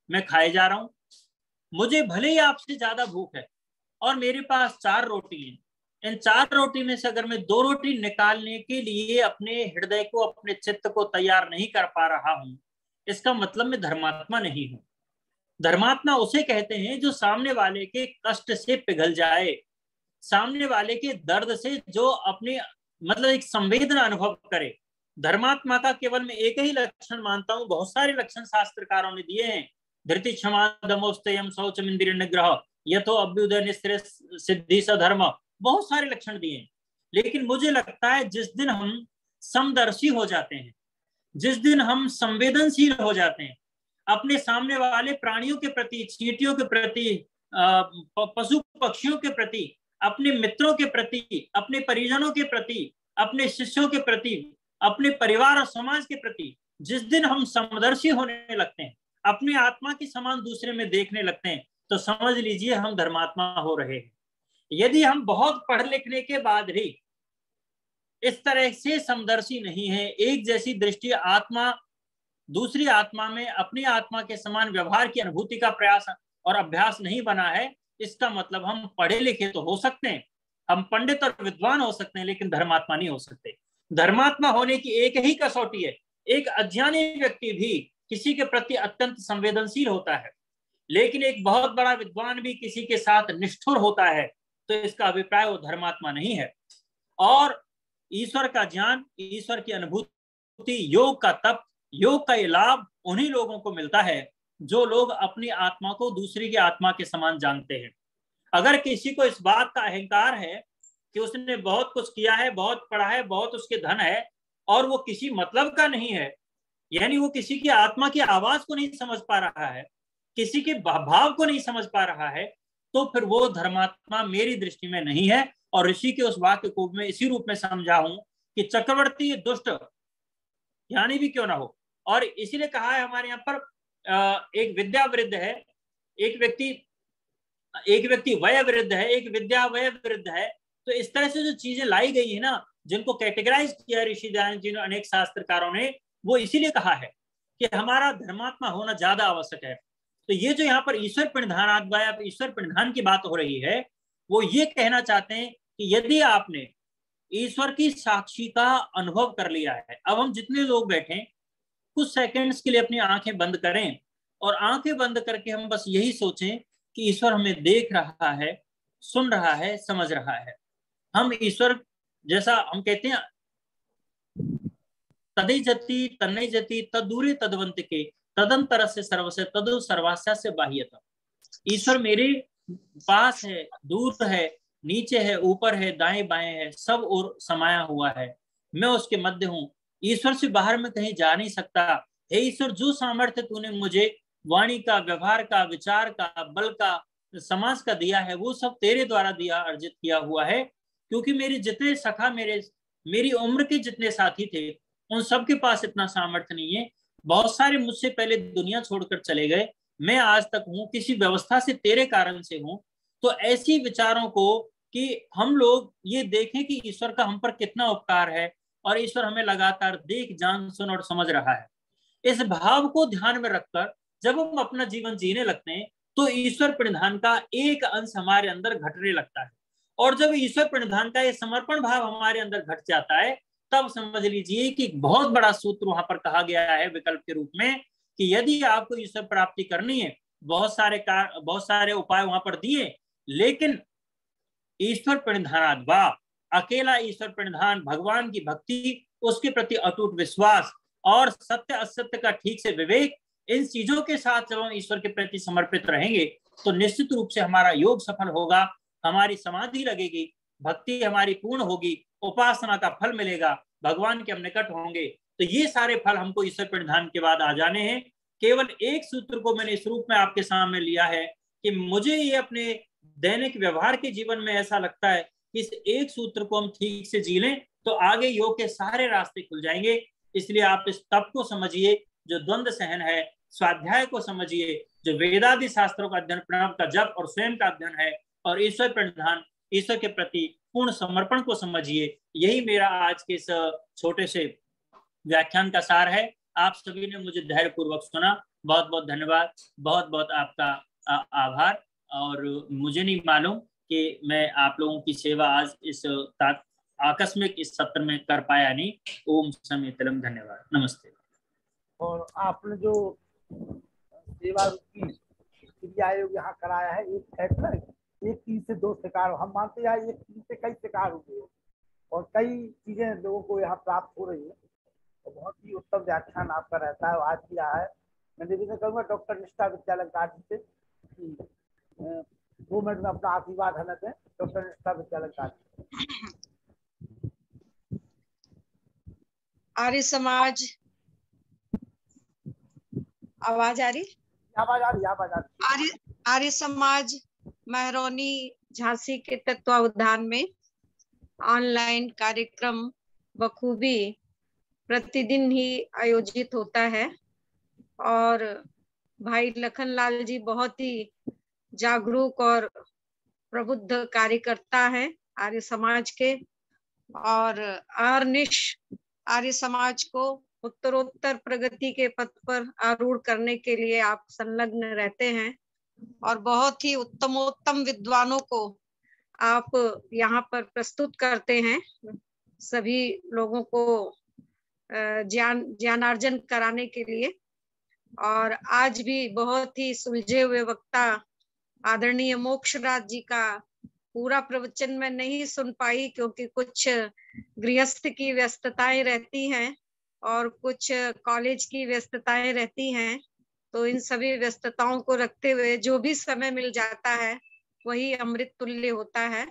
Speaker 2: मैं खाए जा रहा हूं। मुझे भले ही आपसे ज्यादा भूख है और मेरे पास 4 रोटी है, इन 4 रोटी में से अगर मैं 2 रोटी निकालने के लिए अपने हृदय को, अपने चित्त को तैयार नहीं कर पा रहा हूं, इसका मतलब मैं धर्मात्मा नहीं हूं। धर्मात्मा उसे कहते हैं जो सामने वाले के कष्ट से पिघल जाए, सामने वाले के दर्द से जो अपने मतलब एक संवेदना अनुभव करे। धर्मात्मा का केवल मैं एक ही लक्षण मानता हूं, बहुत सारे लक्षण शास्त्रकारों ने दिए हैं। धृति क्षमा दमोस्तयम शौचम इंद्रिय निग्रह यथो अभ्युदय निस्त्रे सिद्धि सधर्म, बहुत सारे लक्षण दिए हैं। लेकिन मुझे लगता है जिस दिन हम समदर्शी हो जाते हैं, जिस दिन हम संवेदनशील हो जाते हैं अपने सामने वाले प्राणियों के प्रति, चींटियों के प्रति, पशु पक्षियों के प्रति, अपने मित्रों के प्रति, अपने परिजनों के प्रति, अपने शिष्यों के प्रति, अपने परिवार और समाज के प्रति जिस दिन हम समदर्शी होने लगते हैं, अपने आत्मा के समान दूसरे में देखने लगते हैं, तो समझ लीजिए हम धर्मात्मा हो रहे हैं। यदि हम बहुत पढ़ लिखने के बाद भी इस तरह से समदर्शी नहीं है, एक जैसी दृष्टि आत्मा दूसरी आत्मा में अपनी आत्मा के समान व्यवहार की अनुभूति का प्रयास और अभ्यास नहीं बना है, इसका मतलब हम पढ़े लिखे तो हो सकते हैं, हम पंडित और विद्वान हो सकते हैं, लेकिन धर्मात्मा नहीं हो सकते। धर्मात्मा होने की एक ही कसौटी है, एक अज्ञानी व्यक्ति भी किसी के प्रति अत्यंत संवेदनशील होता है, लेकिन एक बहुत बड़ा विद्वान भी किसी के साथ निष्ठुर होता है, तो इसका अभिप्राय वो धर्मात्मा नहीं है। और ईश्वर का ज्ञान, ईश्वर की अनुभूति, योग का तप, योग का ये लाभ उन्हीं लोगों को मिलता है जो लोग अपनी आत्मा को दूसरी की आत्मा के समान जानते हैं। अगर किसी को इस बात का अहंकार है कि उसने बहुत कुछ किया है, बहुत पढ़ा है, बहुत उसके धन है, और वो किसी मतलब का नहीं है, यानी वो किसी की आत्मा की आवाज को नहीं समझ पा रहा है, किसी के भाव को नहीं समझ पा रहा है, तो फिर वो धर्मात्मा मेरी दृष्टि में नहीं है। और ऋषि के उस वाक्य को मैं इसी रूप में समझा हूं कि चक्रवर्ती दुष्ट यानी भी क्यों ना हो, और इसीलिए कहा है हमारे यहाँ पर एक विद्या वृद्ध है, एक व्यक्ति वय वृद्ध है, एक विद्या वय वृद्ध है। तो इस तरह से जो चीजें लाई गई है ना, जिनको कैटेगराइज किया ऋषि दयानंद जी ने, अनेक शास्त्रकारों ने, वो इसीलिए कहा है कि हमारा धर्मात्मा होना ज्यादा आवश्यक है। तो ये जो यहाँ पर ईश्वर प्रणिधान, ईश्वर प्रणिधान की बात हो रही है, वो ये कहना चाहते हैं कि यदि आपने ईश्वर की साक्षी का अनुभव कर लिया है, अब हम जितने लोग बैठे कुछ सेकंड्स के लिए अपनी आंखें बंद करें और आंखें बंद करके हम बस यही सोचें कि ईश्वर हमें देख रहा है, सुन रहा है, समझ रहा है। हम ईश्वर जैसा हम कहते हैं तदे जति तन्ने जति तदूरे तदवंत के तदंतर से सर्वस्य तदु सर्वास्या से बाह्यता। ईश्वर मेरे पास है, दूर है, नीचे है, ऊपर है, दाएं बाएं है, सब और समाया हुआ है, मैं उसके मध्य हूँ। ईश्वर से बाहर में कहीं जा नहीं सकता। हे ईश्वर, जो सामर्थ्य तूने मुझे वाणी का, व्यवहार का, विचार का, बल का, समाज का दिया है, वो सब तेरे द्वारा दिया, अर्जित किया हुआ है। क्योंकि मेरे जितने सखा, मेरी उम्र के जितने साथी थे, उन सबके पास इतना सामर्थ्य नहीं है। बहुत सारे मुझसे पहले दुनिया छोड़कर चले गए, मैं आज तक हूँ, किसी व्यवस्था से तेरे कारण से हूँ। तो ऐसी विचारों को कि हम लोग ये देखें कि ईश्वर का हम पर कितना उपकार है और ईश्वर हमें लगातार देख, जान, सुन और समझ रहा है, इस भाव को ध्यान में रखकर जब हम अपना जीवन जीने लगते हैं तो ईश्वर प्रणिधान का एक अंश हमारे अंदर घटने लगता है। और जब ईश्वर प्रणिधान का ये समर्पण भाव हमारे अंदर घट जाता है, तब समझ लीजिए कि बहुत बड़ा सूत्र वहां पर कहा गया है विकल्प के रूप में कि यदि आपको ईश्वर प्राप्ति करनी है, बहुत सारे उपाय वहां पर दिए, लेकिन ईश्वर प्रणिधान वा अकेला ईश्वर प्रणिधान, भगवान की भक्ति, उसके प्रति अटूट विश्वास और सत्य असत्य का ठीक से विवेक, इन चीजों के साथ जब हम ईश्वर के प्रति समर्पित रहेंगे तो निश्चित रूप से हमारा योग सफल होगा, हमारी समाधि लगेगी, भक्ति हमारी पूर्ण होगी, उपासना का फल मिलेगा, भगवान के हम निकट होंगे। तो ये सारे फल हमको ईश्वर प्रणिधान के बाद आ जाने हैं। केवल एक सूत्र को मैंने इस रूप में आपके सामने लिया है कि मुझे ये अपने दैनिक व्यवहार के जीवन में ऐसा लगता है कि इस एक सूत्र को हम ठीक से जी लें तो आगे योग के सारे रास्ते खुल जाएंगे। इसलिए आप इस तप को समझिए जो द्वंद्व सहन है, स्वाध्याय को समझिए जो वेदादि शास्त्रों का अध्ययन, प्रणव का जप और स्वयं का अध्ययन है, और ईश्वर प्रणिधान, ईश्वर के प्रति पूर्ण समर्पण को समझिए। यही मेरा आज के इस छोटे से व्याख्यान का सार है। आप सभी ने मुझे धैर्य पूर्वक सुना, बहुत बहुत धन्यवाद, बहुत बहुत आपका आभार। और मुझे नहीं मालूम कि मैं आप लोगों की सेवा आज इस आकस्मिक इस सत्र में कर पाया नहीं। ओम समीतलम, धन्यवाद, नमस्ते।
Speaker 3: और आपने जो सेवा की क्रिया योग यहाँ कराया है, एक फैसला, एक तीर से दो शिकार, हम मानते हैं एक तीर से कई शिकार हुए और कई चीजें लोगों को यहाँ प्राप्त हो रही है। तो बहुत ही उत्तम व्याख्यान आपका रहता है, आज किया है। मैं निवेदन करूंगा डॉक्टर निष्ठा विद्यालंकार जी से 2 मिनट में अपना आशीर्वाद हमें दें। डॉक्टर निष्ठा विद्यालंकार।
Speaker 4: आर्य समाज, आवाज आ रही?
Speaker 3: आवाज आ रही।
Speaker 4: आर्य समाज महरौनी झांसी के तत्वावधान में ऑनलाइन कार्यक्रम बखूबी प्रतिदिन ही आयोजित होता है और भाई लखनलाल जी बहुत ही जागरूक और प्रबुद्ध कार्यकर्ता है आर्य समाज के, और अहर्निश आर्य समाज को उत्तरोत्तर प्रगति के पथ पर आरूढ़ करने के लिए आप संलग्न रहते हैं और बहुत ही उत्तमोत्तम विद्वानों को आप यहाँ पर प्रस्तुत करते हैं, सभी लोगों को ज्ञानार्जन कराने के लिए। और आज भी बहुत ही सुलझे हुए वक्ता आदरणीय मोक्षराज जी का पूरा प्रवचन मैं नहीं सुन पाई, क्योंकि कुछ गृहस्थ की व्यस्तताएं रहती हैं और कुछ कॉलेज की व्यस्तताएं रहती हैं। तो इन सभी व्यस्तताओं को रखते हुए जो भी समय मिल जाता है वही अमृत तुल्य होता है।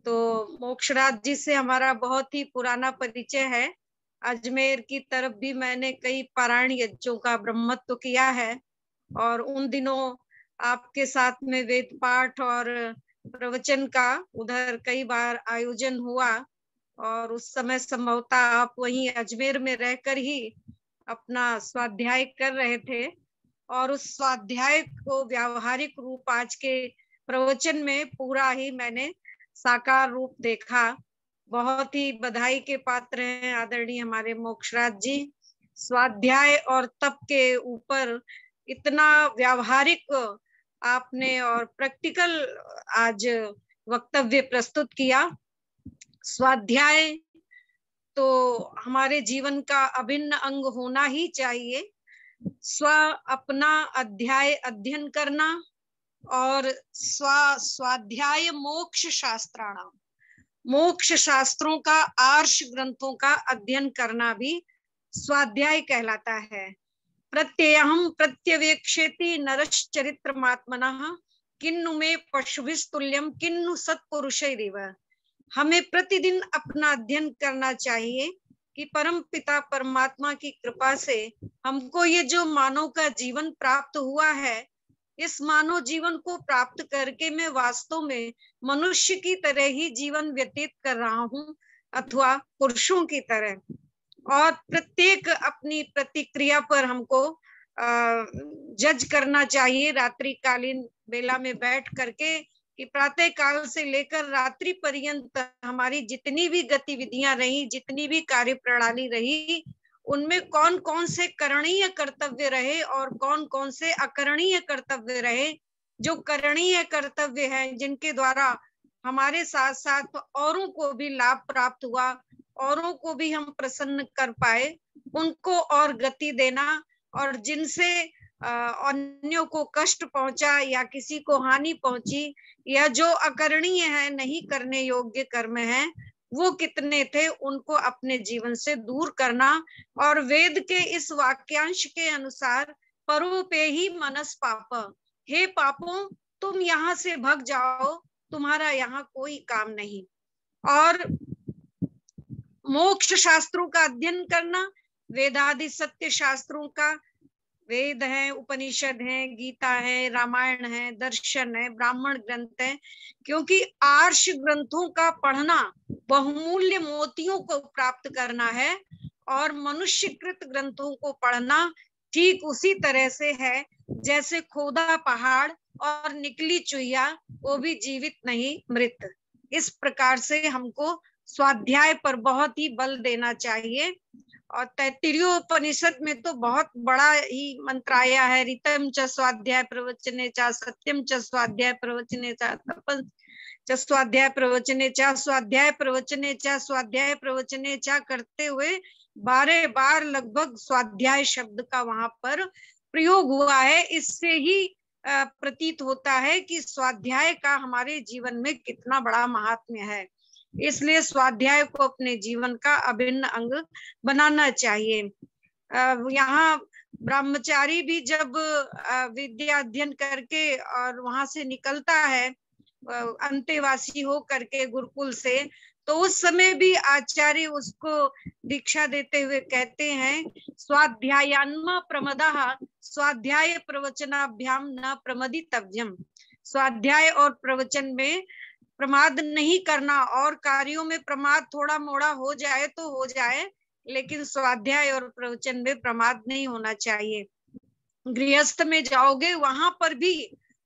Speaker 4: तो मोक्षराज जी से हमारा बहुत ही पुराना परिचय है। अजमेर की तरफ भी मैंने कई पारायण यज्ञों का ब्रह्मत्व किया है और उन दिनों आपके साथ में वेद पाठ और प्रवचन का उधर कई बार आयोजन हुआ और उस समय संभवतः आप वहीं अजमेर में रहकर ही अपना स्वाध्याय कर रहे थे और उस स्वाध्याय को व्यावहारिक रूप आज के प्रवचन में पूरा ही मैंने साकार रूप देखा। बहुत ही बधाई के पात्र हैं आदरणीय हमारे मोक्षराज जी। स्वाध्याय और तप के ऊपर इतना व्यावहारिक आपने और प्रैक्टिकल आज वक्तव्य प्रस्तुत किया। स्वाध्याय तो हमारे जीवन का अभिन्न अंग होना ही चाहिए। स्व अपना अध्याय अध्ययन करना और स्वाध्याय मोक्ष शास्त्राणाम, मोक्ष शास्त्रों का आर्ष ग्रंथों का अध्ययन करना भी स्वाध्याय कहलाता है। प्रत्ययहम प्रत्यवेक्षेति नरश्चरित्रमात्मनः किन्नु में पशुभिस्तुल्यम किन्नु सत्पुरुषैरिव। हमें प्रतिदिन अपना अध्ययन करना चाहिए कि परम पिता परमात्मा की कृपा से हमको ये जो मानव का जीवन प्राप्त हुआ है, इस मानव जीवन को प्राप्त करके मैं वास्तव में मनुष्य की तरह ही जीवन व्यतीत कर रहा हूँ अथवा पुरुषों की तरह। और प्रत्येक अपनी प्रतिक्रिया पर हमको जज करना चाहिए रात्रिकालीन बेला में बैठ करके कि प्रातः काल से लेकर रात्रि पर्यंत हमारी जितनी भी गतिविधियां रही, जितनी भी कार्य प्रणाली रही, उनमें कौन कौन से करणीय कर्तव्य रहे और कौन कौन से अकरणीय कर्तव्य रहे। जो करणीय कर्तव्य हैं, जिनके द्वारा हमारे साथ साथ औरों को भी लाभ प्राप्त हुआ, औरों को भी हम प्रसन्न कर पाए, उनको और गति देना, और जिनसे अन्यों को कष्ट पहुंचा या किसी को हानि पहुंची या जो अकरणीय है, नहीं करने योग्य कर्म है, वो कितने थे, उनको अपने जीवन से दूर करना। और वेद के इस वाक्यांश के अनुसार परोपे ही मनस पाप, हे पापों तुम यहाँ से भग जाओ, तुम्हारा यहाँ कोई काम नहीं। और मोक्ष शास्त्रों का अध्ययन करना, वेदादि सत्य शास्त्रों का, वेद है, उपनिषद है, गीता है, रामायण है, दर्शन है, ब्राह्मण ग्रंथ है, क्योंकि आर्ष ग्रंथों का पढ़ना बहुमूल्य मोतियों को प्राप्त करना है और मनुष्यकृत ग्रंथों को पढ़ना ठीक उसी तरह से है जैसे खोदा पहाड़ और निकली चुहिया, वो भी जीवित नहीं मृत। इस प्रकार से हमको स्वाध्याय पर बहुत ही बल देना चाहिए और तैत्तिरीयोपनिषद में तो बहुत बड़ा ही मंत्र आया है, ऋतम च स्वाध्याय प्रवचने च सत्यम च स्वाध्याय प्रवचने च तपं च स्वाध्याय प्रवचने च स्वाध्याय प्रवचने च स्वाध्याय प्रवचने च करते हुए 12 बार लगभग स्वाध्याय शब्द का वहां पर प्रयोग हुआ है। इससे ही प्रतीत होता है कि स्वाध्याय का हमारे जीवन में कितना बड़ा महात्म्य है। इसलिए स्वाध्याय को अपने जीवन का अभिन्न अंग बनाना चाहिए। यहाँ ब्रह्मचारी भी जब विद्या अध्ययन करके और वहां से निकलता है अंतेवासी हो करके गुरुकुल से, तो उस समय भी आचार्य उसको दीक्षा देते हुए कहते हैं स्वाध्यायान्मा प्रमदः स्वाध्याय प्रवचनाभ्याम न प्रमदितव्यम। स्वाध्याय और प्रवचन में प्रमाद नहीं करना, और कार्यों में प्रमाद थोड़ा मोड़ा हो जाए तो हो जाए, लेकिन स्वाध्याय और प्रवचन में प्रमाद नहीं होना चाहिए। गृहस्थ में जाओगे वहां पर भी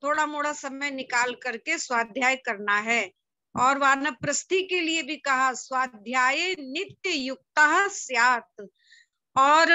Speaker 4: थोड़ा मोड़ा समय निकाल करके स्वाध्याय करना है। और वानप्रस्थी के लिए भी कहा स्वाध्याय नित्य युक्तः स्यात्, और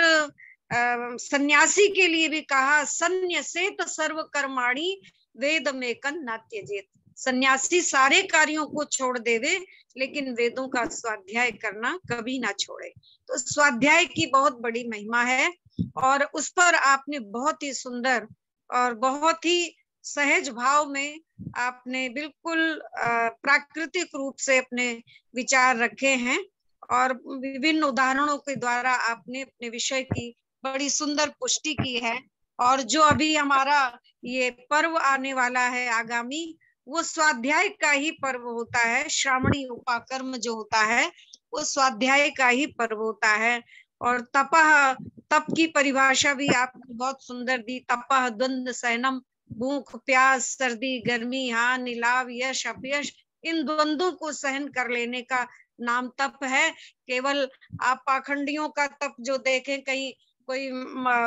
Speaker 4: सन्यासी के लिए भी कहा संन्यसेत सर्व कर्माणि वेदमेकं न त्यजेत। सन्यासी सारे कार्यों को छोड़ देवे लेकिन वेदों का स्वाध्याय करना कभी ना छोड़े। तो स्वाध्याय की बहुत बड़ी महिमा है, और उस पर आपने बहुत ही सुंदर और बहुत ही सहज भाव में आपने बिल्कुल प्राकृतिक रूप से अपने विचार रखे हैं, और विभिन्न उदाहरणों के द्वारा आपने अपने विषय की बड़ी सुंदर पुष्टि की है। और जो अभी हमारा ये पर्व आने वाला है आगामी, वो स्वाध्याय का ही पर्व होता है। श्रावणी उपाकर्म जो होता है वो स्वाध्याय का ही पर्व होता है। और तप की परिभाषा भी आपने बहुत सुंदर दी। तपः द्वंद्व सहनम, भूख प्यास सर्दी गर्मी हानि लाभ यश अपयश, इन द्वंद्वों को सहन कर लेने का नाम तप है। केवल आप पाखंडियों का तप जो देखें, कहीं कोई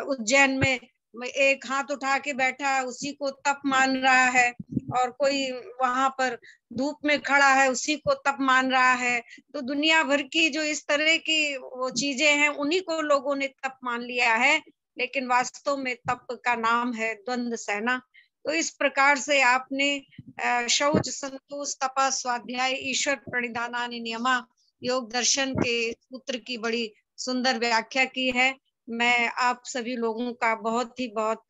Speaker 4: उज्जैन में एक हाथ उठा के बैठा है उसी को तप मान रहा है, और कोई वहां पर धूप में खड़ा है उसी को तप मान रहा है। तो दुनिया भर की जो इस तरह की वो चीजें हैं उन्हीं को लोगों ने तप मान लिया है, लेकिन वास्तव में तप का नाम है द्वंद्व सहना। तो इस प्रकार से आपने शौच संतोष तपा स्वाध्याय ईश्वर प्रणिधानानि नियमा योग दर्शन के सूत्र की बड़ी सुंदर व्याख्या की है। मैं आप सभी लोगों का बहुत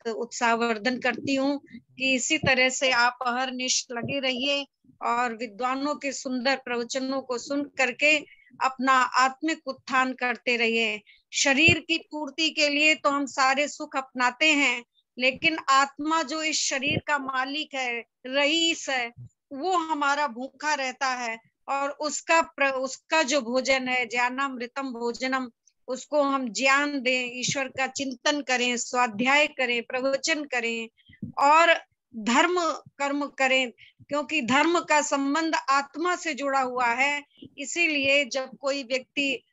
Speaker 4: उत्साहवर्धन करती हूँ कि इसी तरह से आप अहरनिश लगे रहिए और विद्वानों के सुंदर प्रवचनों को सुन करके अपना आत्मिक उत्थान करते रहिए। शरीर की पूर्ति के लिए तो हम सारे सुख अपनाते हैं, लेकिन आत्मा जो इस शरीर का मालिक है, रईस है, वो हमारा भूखा रहता है, और उसका जो भोजन है ज्ञानामृतम भोजनम, उसको हम ज्ञान दें, ईश्वर का चिंतन करें, स्वाध्याय करें, प्रवचन करें और धर्म कर्म करें, क्योंकि धर्म का संबंध आत्मा से जुड़ा हुआ है। इसीलिए जब कोई व्यक्ति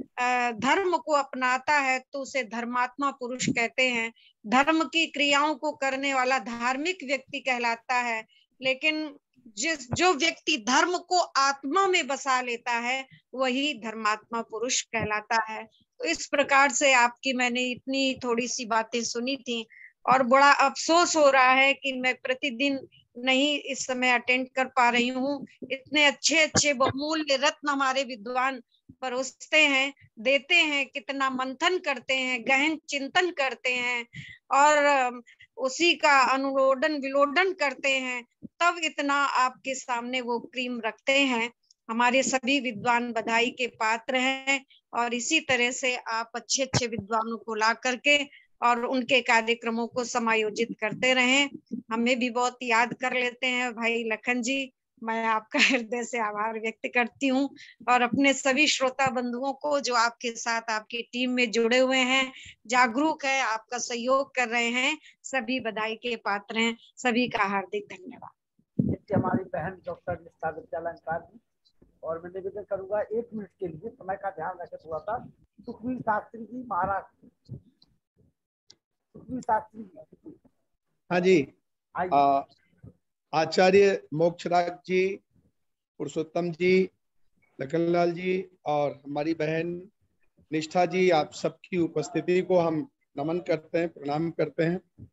Speaker 4: धर्म को अपनाता है तो उसे धर्मात्मा पुरुष कहते हैं। धर्म की क्रियाओं को करने वाला धार्मिक व्यक्ति कहलाता है, लेकिन जो व्यक्ति धर्म को आत्मा में बसा लेता है वही धर्मात्मा पुरुष कहलाता है। तो इस प्रकार से आपकी मैंने इतनी थोड़ी सी बातें सुनी थी, और बड़ा अफसोस हो रहा है कि मैं प्रतिदिन नहीं इस समय अटेंड कर पा रही हूँ। इतने अच्छे अच्छे बहुमूल्य रत्न हमारे विद्वान परोसते हैं, देते हैं, कितना मंथन करते हैं, गहन चिंतन करते हैं और उसी का अनुरोधन विलोडन करते हैं, तब इतना आपके सामने वो क्रीम रखते हैं। हमारे सभी विद्वान बधाई के पात्र हैं, और इसी तरह से आप अच्छे अच्छे विद्वानों को ला करके और उनके कार्यक्रमों को समायोजित करते रहें। हमें भी बहुत याद कर लेते हैं भाई लखन जी, मैं आपका हृदय से आभार व्यक्त करती हूँ, और अपने सभी श्रोता बंधुओं को जो आपके साथ आपकी टीम में जुड़े हुए हैं, जागरूक है, आपका सहयोग कर रहे हैं, सभी बधाई के पात्र हैं। सभी का हार्दिक धन्यवाद।
Speaker 3: हमारी बहन डॉक्टर निष्ठा विद्यालंकार जी, और मैं निवेदन करूंगा 1 मिनट के लिए समय का ध्यान रखे। थोड़ा सा सुखवीर शास्त्री जी, महाराष्ट्र। सुखवीर शास्त्री जी।
Speaker 5: हाँ जी, आचार्य मोक्षराज जी, पुरुषोत्तम जी, लखनलाल जी और हमारी बहन निष्ठा जी, आप सबकी उपस्थिति को हम नमन करते हैं, प्रणाम करते हैं।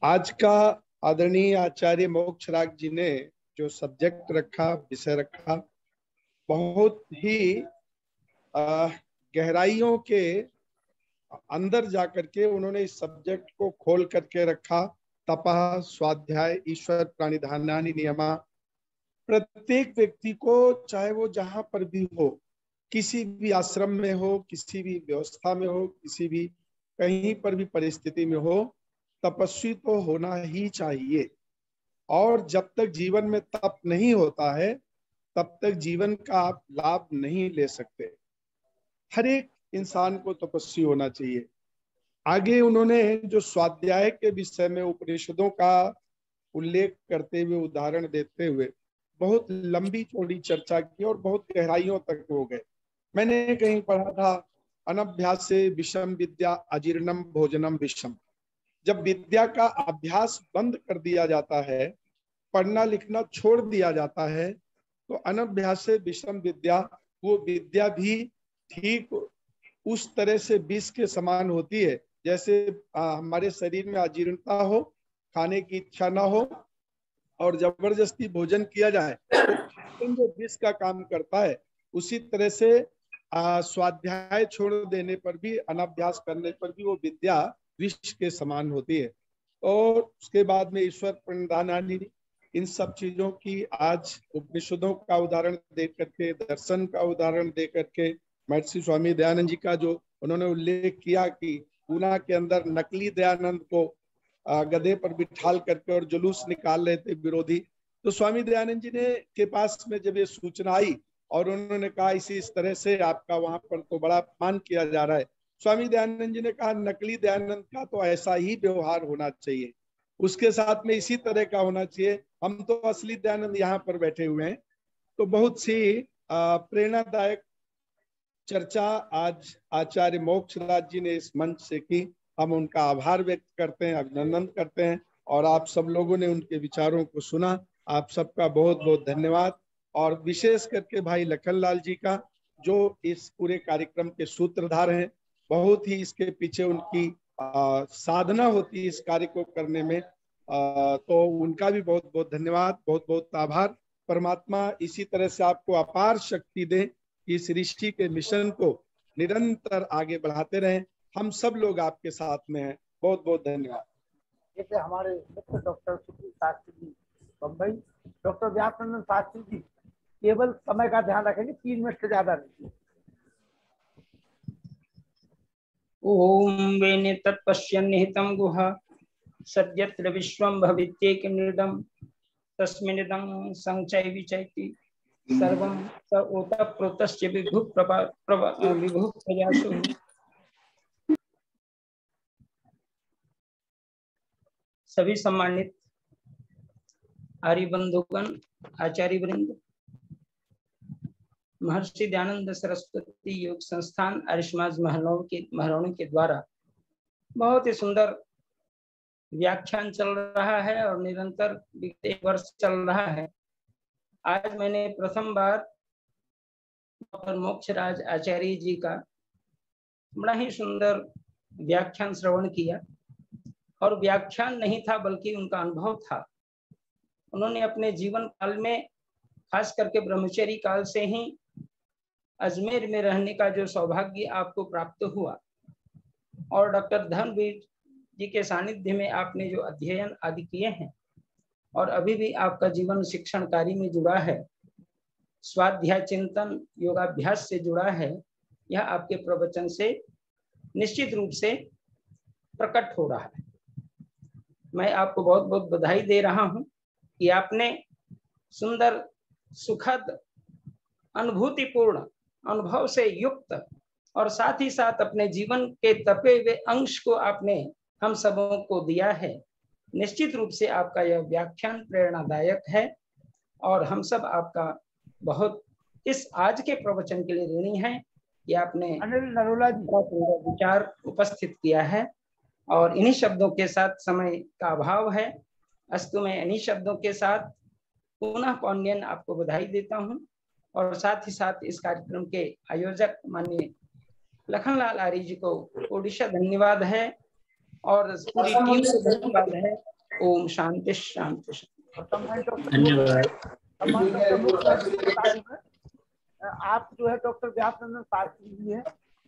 Speaker 5: आज का आदरणीय आचार्य मोक्षराग जी ने जो सब्जेक्ट रखा, विषय रखा, बहुत ही गहराइयों के अंदर जाकर के उन्होंने इस सब्जेक्ट को खोल करके रखा। तपः, स्वाध्याय, ईश्वर प्राणिधानानि नियमा। प्रत्येक व्यक्ति को, चाहे वो जहां पर भी हो, किसी भी आश्रम में हो, किसी भी व्यवस्था में हो, किसी भी कहीं पर भी परिस्थिति में हो, तपस्वी तो होना ही चाहिए। और जब तक जीवन में तप नहीं होता है तब तक जीवन का आप लाभ नहीं ले सकते। हर एक इंसान को तपस्वी होना चाहिए। आगे उन्होंने जो स्वाध्याय के विषय में उपनिषदों का उल्लेख करते हुए, उदाहरण देते हुए बहुत लंबी चौड़ी चर्चा की और बहुत गहराइयों तक हो गए। मैंने कहीं पढ़ा था, अनभ्यास से विषम विद्या अजीर्णम भोजनम विषम। जब विद्या का अभ्यास बंद कर दिया जाता है, पढ़ना लिखना छोड़ दिया जाता है, तो अनभ्यास से विषम विद्या, वो विद्या भी ठीक उस तरह से विष के समान होती है जैसे हमारे शरीर में अजीर्णता हो, खाने की इच्छा ना हो और जबरदस्ती भोजन किया जाए तो जो विष का काम करता है, उसी तरह से स्वाध्याय छोड़ देने पर भी, अनाभ्यास करने पर भी वो विद्या विष के समान होती है। और उसके बाद में ईश्वर प्रणिधानानि, इन सब चीजों की आज उपनिषदों का उदाहरण दे करके, दर्शन का उदाहरण दे करके, महर्षि स्वामी दयानंद जी का जो उन्होंने उल्लेख किया कि पूना के अंदर नकली दयानंद को गधे पर बिठाल करके और जुलूस निकाल रहे थे विरोधी, तो स्वामी दयानंद जी ने के पास में जब ये सूचना आई और उन्होंने कहा इस तरह से आपका वहां पर तो बड़ा अपमान किया जा रहा है, स्वामी दयानंद जी ने कहा नकली दयानंद का तो ऐसा ही व्यवहार होना चाहिए, उसके साथ में इसी तरह का होना चाहिए। हम तो असली दयानंद यहाँ पर बैठे हुए हैं। तो बहुत सी प्रेरणादायक चर्चा आज आचार्य मोक्षराज जी ने इस मंच से की। हम उनका आभार व्यक्त करते हैं, अभिनंदन करते हैं और आप सब लोगों ने उनके विचारों को सुना। आप सबका बहुत बहुत धन्यवाद। और विशेष करके भाई लखनलाल जी का, जो इस पूरे कार्यक्रम के सूत्रधार हैं, बहुत ही इसके पीछे उनकी साधना होती है इस कार्य को करने में, तो उनका भी बहुत बहुत धन्यवाद, बहुत बहुत आभार। परमात्मा इसी तरह से आपको अपार शक्ति दे, इस ऋषि के मिशन को निरंतर आगे बढ़ाते रहें। हम सब लोग आपके साथ में हैं। बहुत बहुत धन्यवाद।
Speaker 3: जैसे हमारे मित्र डॉक्टर सुधीर शास्त्री जी बम्बई, डॉक्टर व्यासनंदन शास्त्री जी, केवल समय का ध्यान रखेंगे, 3 मिनट से ज्यादा नहीं।
Speaker 1: ओम वेने तत्पश्यन् निहितं गुहा सद्यत्र विश्वं भवित्येकमिदं तस्मिन्निदं संचय विचैति सर्वं स ओतप्रोतस्य विभु प्रयासो। सभी सम्मानित आर्य बंधुगण, आचार्य वृंद, महर्षि दयानंद सरस्वती योग संस्थान आर्य समाज महरौनी के द्वारा बहुत ही सुंदर व्याख्यान चल रहा है और निरंतर बीते 1 वर्ष चल रहा है। आज मैंने प्रथम बार डॉक्टर मोक्षराज आचार्य जी का बड़ा ही सुंदर व्याख्यान श्रवण किया, और व्याख्यान नहीं था बल्कि उनका अनुभव था। उन्होंने अपने जीवन काल में, खास करके ब्रह्मचर्य काल से ही अजमेर में रहने का जो सौभाग्य आपको प्राप्त हुआ, और डॉक्टर धर्मवीर जी के सानिध्य में आपने जो अध्ययन आदि किए हैं और अभी भी आपका जीवन शिक्षण कार्य में जुड़ा है, स्वाध्याय चिंतन योगाभ्यास से जुड़ा है, यह आपके प्रवचन से निश्चित रूप से प्रकट हो रहा है। मैं आपको बहुत बहुत बधाई दे रहा हूं कि आपने सुंदर, सुखद, अनुभूतिपूर्ण, अनुभव से युक्त और साथ ही साथ अपने जीवन के तपे हुए अंश को आपने हम सबों को दिया है। निश्चित रूप से आपका यह व्याख्यान प्रेरणादायक है और हम सब आपका बहुत इस आज के प्रवचन के लिए ऋणी हैं कि आपने
Speaker 3: अनिल नरोला जी
Speaker 1: विचार उपस्थित किया है। और इन्हीं शब्दों के साथ, समय का अभाव है, अस्तु मैं इन्हीं शब्दों के साथ पुनः पौन्यन आपको बधाई देता हूं और साथ ही साथ इस कार्यक्रम के आयोजक माननीय
Speaker 6: लखनलाल आर्य जी को ओडिशा धन्यवाद है और पूरी टीम को धन्यवाद है। ओम शांति शांति
Speaker 2: धन्यवाद।
Speaker 3: आप जो है डॉक्टर व्यासनंदन शास्त्री जी हैं,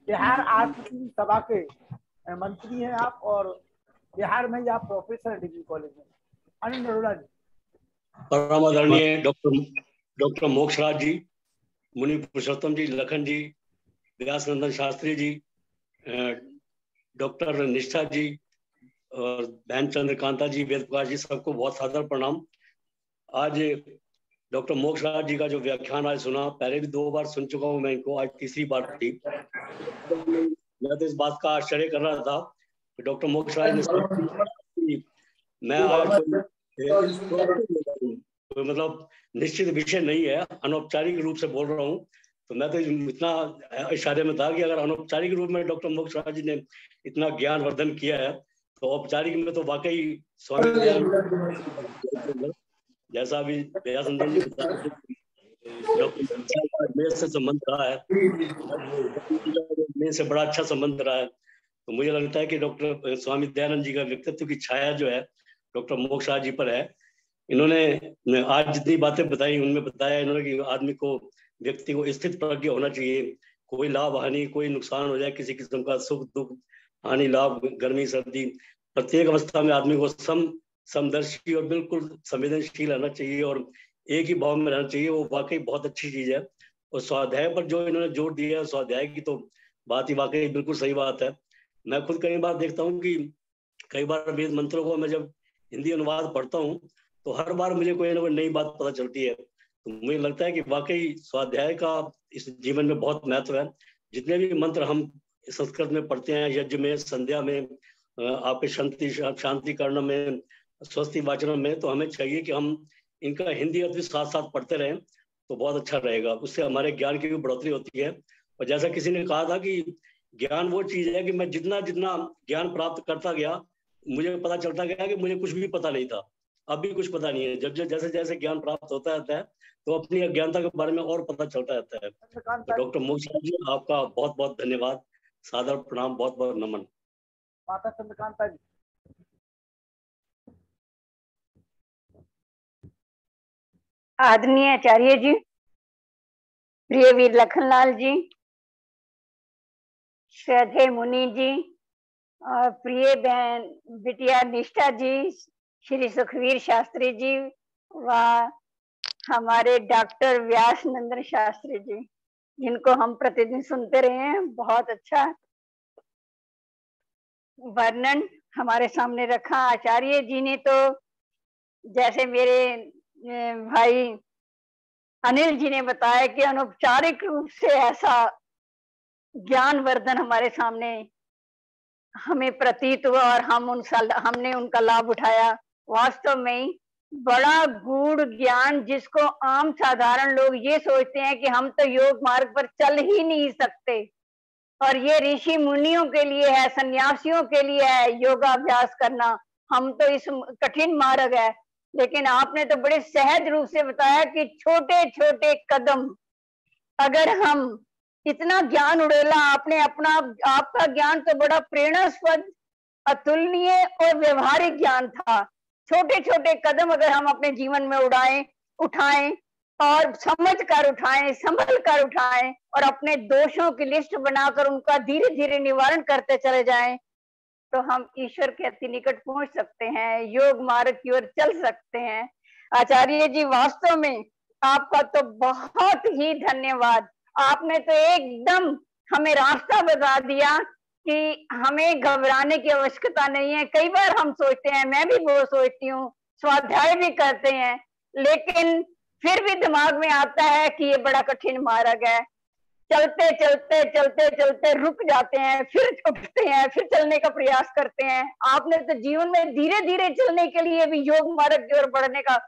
Speaker 3: बिहार आरसीसी सभा के मंत्री हैं आप, और बिहार में आप प्रोफेसर डिग्री कॉलेज में। अनिल नरोला जी।
Speaker 7: परम आदरणीय डॉक्टर मोक्षराज जी, मुनि पुरुषोत्तम जी, लखन जी, व्यासनंदन शास्त्री जी, डॉक्टर निष्ठा जी और बहन चंद्रकांता जी, वेद प्रकाश जी, सबको बहुत सादर प्रणाम। आज डॉक्टर मोक्षराज जी का जो व्याख्यान आज सुना, पहले भी 2 बार सुन चुका हूँ मैं इनको, आज तीसरी बार थी। मैं तो इस बात का आश्चर्य कर रहा था कि डॉक्टर मोक्षराज ने मैं आज तो मतलब निश्चित विषय नहीं है, अनौपचारिक रूप से बोल रहा हूँ, तो मैं तो इतना इशारे में था कि अगर अनौपचारिक रूप में डॉक्टर मोक्षराज जी ने इतना ज्ञान वर्धन किया है तो औपचारिक में तो वाकई स्वामी जैसा भी व्यासनंदन जी डॉक्टर से संबंध रहा है, से बड़ा अच्छा संबंध रहा है, तो मुझे लगता है कि डॉक्टर स्वामी दयानंद जी का व्यक्तित्व की छाया जो है डॉक्टर मोक्षराज जी पर है। इन्होंने आज जितनी बातें बताई उनमें बताया इन्होंने कि आदमी को, व्यक्ति को स्थित प्रज्ञ होना चाहिए, कोई लाभ हानि, कोई नुकसान हो जाए, किसी किस्म का सुख दुख, हानि लाभ, गर्मी सर्दी, प्रत्येक अवस्था में आदमी को समदर्शी और बिल्कुल संवेदनशील रहना चाहिए और एक ही भाव में रहना चाहिए। वो वाकई बहुत अच्छी चीज है। और स्वाध्याय पर जो इन्होंने जोर दिया है, स्वाध्याय की तो बात ही वाकई बिल्कुल सही बात है। मैं खुद कई बार देखता हूँ कि कई बार वेद मंत्रों को मैं जब हिंदी अनुवाद पढ़ता हूँ तो हर बार मुझे कोई ना कोई नई बात पता चलती है। तो मुझे लगता है कि वाकई स्वाध्याय का इस जीवन में बहुत महत्व है। जितने भी मंत्र हम संस्कृत में पढ़ते हैं, यज्ञ में, संध्या में, आपके शांतिकरण में, स्वस्ति वाचन में, तो हमें चाहिए कि हम इनका हिंदी अर्थ भी साथ साथ पढ़ते रहें तो बहुत अच्छा रहेगा। उससे हमारे ज्ञान की भी बढ़ोतरी होती है। और जैसा किसी ने कहा था कि ज्ञान वो चीज है कि मैं जितना जितना ज्ञान प्राप्त करता गया मुझे पता चलता गया कि मुझे कुछ भी पता नहीं था, अब भी कुछ पता नहीं है। जब जैसे जैसे ज्ञान प्राप्त होता रहता है तो अपनी अज्ञानता के बारे में और पता चलता रहता है। तो डॉक्टर मोक्षराज जी आपका बहुत बहुत धन्यवाद, सादर प्रणाम, बहुत बहुत नमन।
Speaker 3: माता चंद्रकांता जी।
Speaker 8: आदरणीय आचार्य जी, प्रिय वीर लखनलाल जी, श्रद्धेय मुनि जी और प्रिय बहन बिटिया निष्ठा जी, श्री सुखवीर शास्त्री जी व हमारे डॉक्टर व्यासनंदन शास्त्री जी, जिनको हम प्रतिदिन सुनते रहे हैं। बहुत अच्छा वर्णन हमारे सामने रखा। आचार्य जी ने तो जैसे मेरे भाई अनिल जी ने बताया कि अनौपचारिक रूप से ऐसा ज्ञान वर्धन हमारे सामने हमें प्रतीत हुआ और हमने उनका लाभ उठाया। वास्तव में बड़ा गूढ़ ज्ञान, जिसको आम साधारण लोग ये सोचते हैं कि हम तो योग मार्ग पर चल ही नहीं सकते और ये ऋषि मुनियों के लिए है, सन्यासियों के लिए है योगाभ्यास करना, हम तो इस कठिन मार्ग है। लेकिन आपने तो बड़े सहज रूप से बताया कि छोटे छोटे कदम, अगर हम इतना ज्ञान उड़ेला आपने अपना, आपका ज्ञान तो बड़ा प्रेरणास्पद, अतुलनीय और व्यवहारिक ज्ञान था। छोटे छोटे कदम अगर हम अपने जीवन में उठाएं और समझ कर उठाएं, संभल कर उठाएं और अपने दोषों की लिस्ट बनाकर उनका धीरे धीरे निवारण करते चले जाएं तो हम ईश्वर के अति निकट पहुंच सकते हैं, योग मार्ग की ओर चल सकते हैं। आचार्य जी, वास्तव में आपका तो बहुत ही धन्यवाद। आपने तो एकदम हमें रास्ता बता दिया कि हमें घबराने की आवश्यकता नहीं है। कई बार हम सोचते हैं, मैं भी वो सोचती हूँ, स्वाध्याय भी करते हैं, लेकिन फिर भी दिमाग में आता है कि ये बड़ा कठिन मार्ग है। चलते चलते चलते चलते रुक जाते हैं, फिर उठते हैं, फिर चलने का प्रयास करते हैं। आपने तो जीवन में धीरे धीरे चलने के लिए भी योग मार्ग की ओर बढ़ने का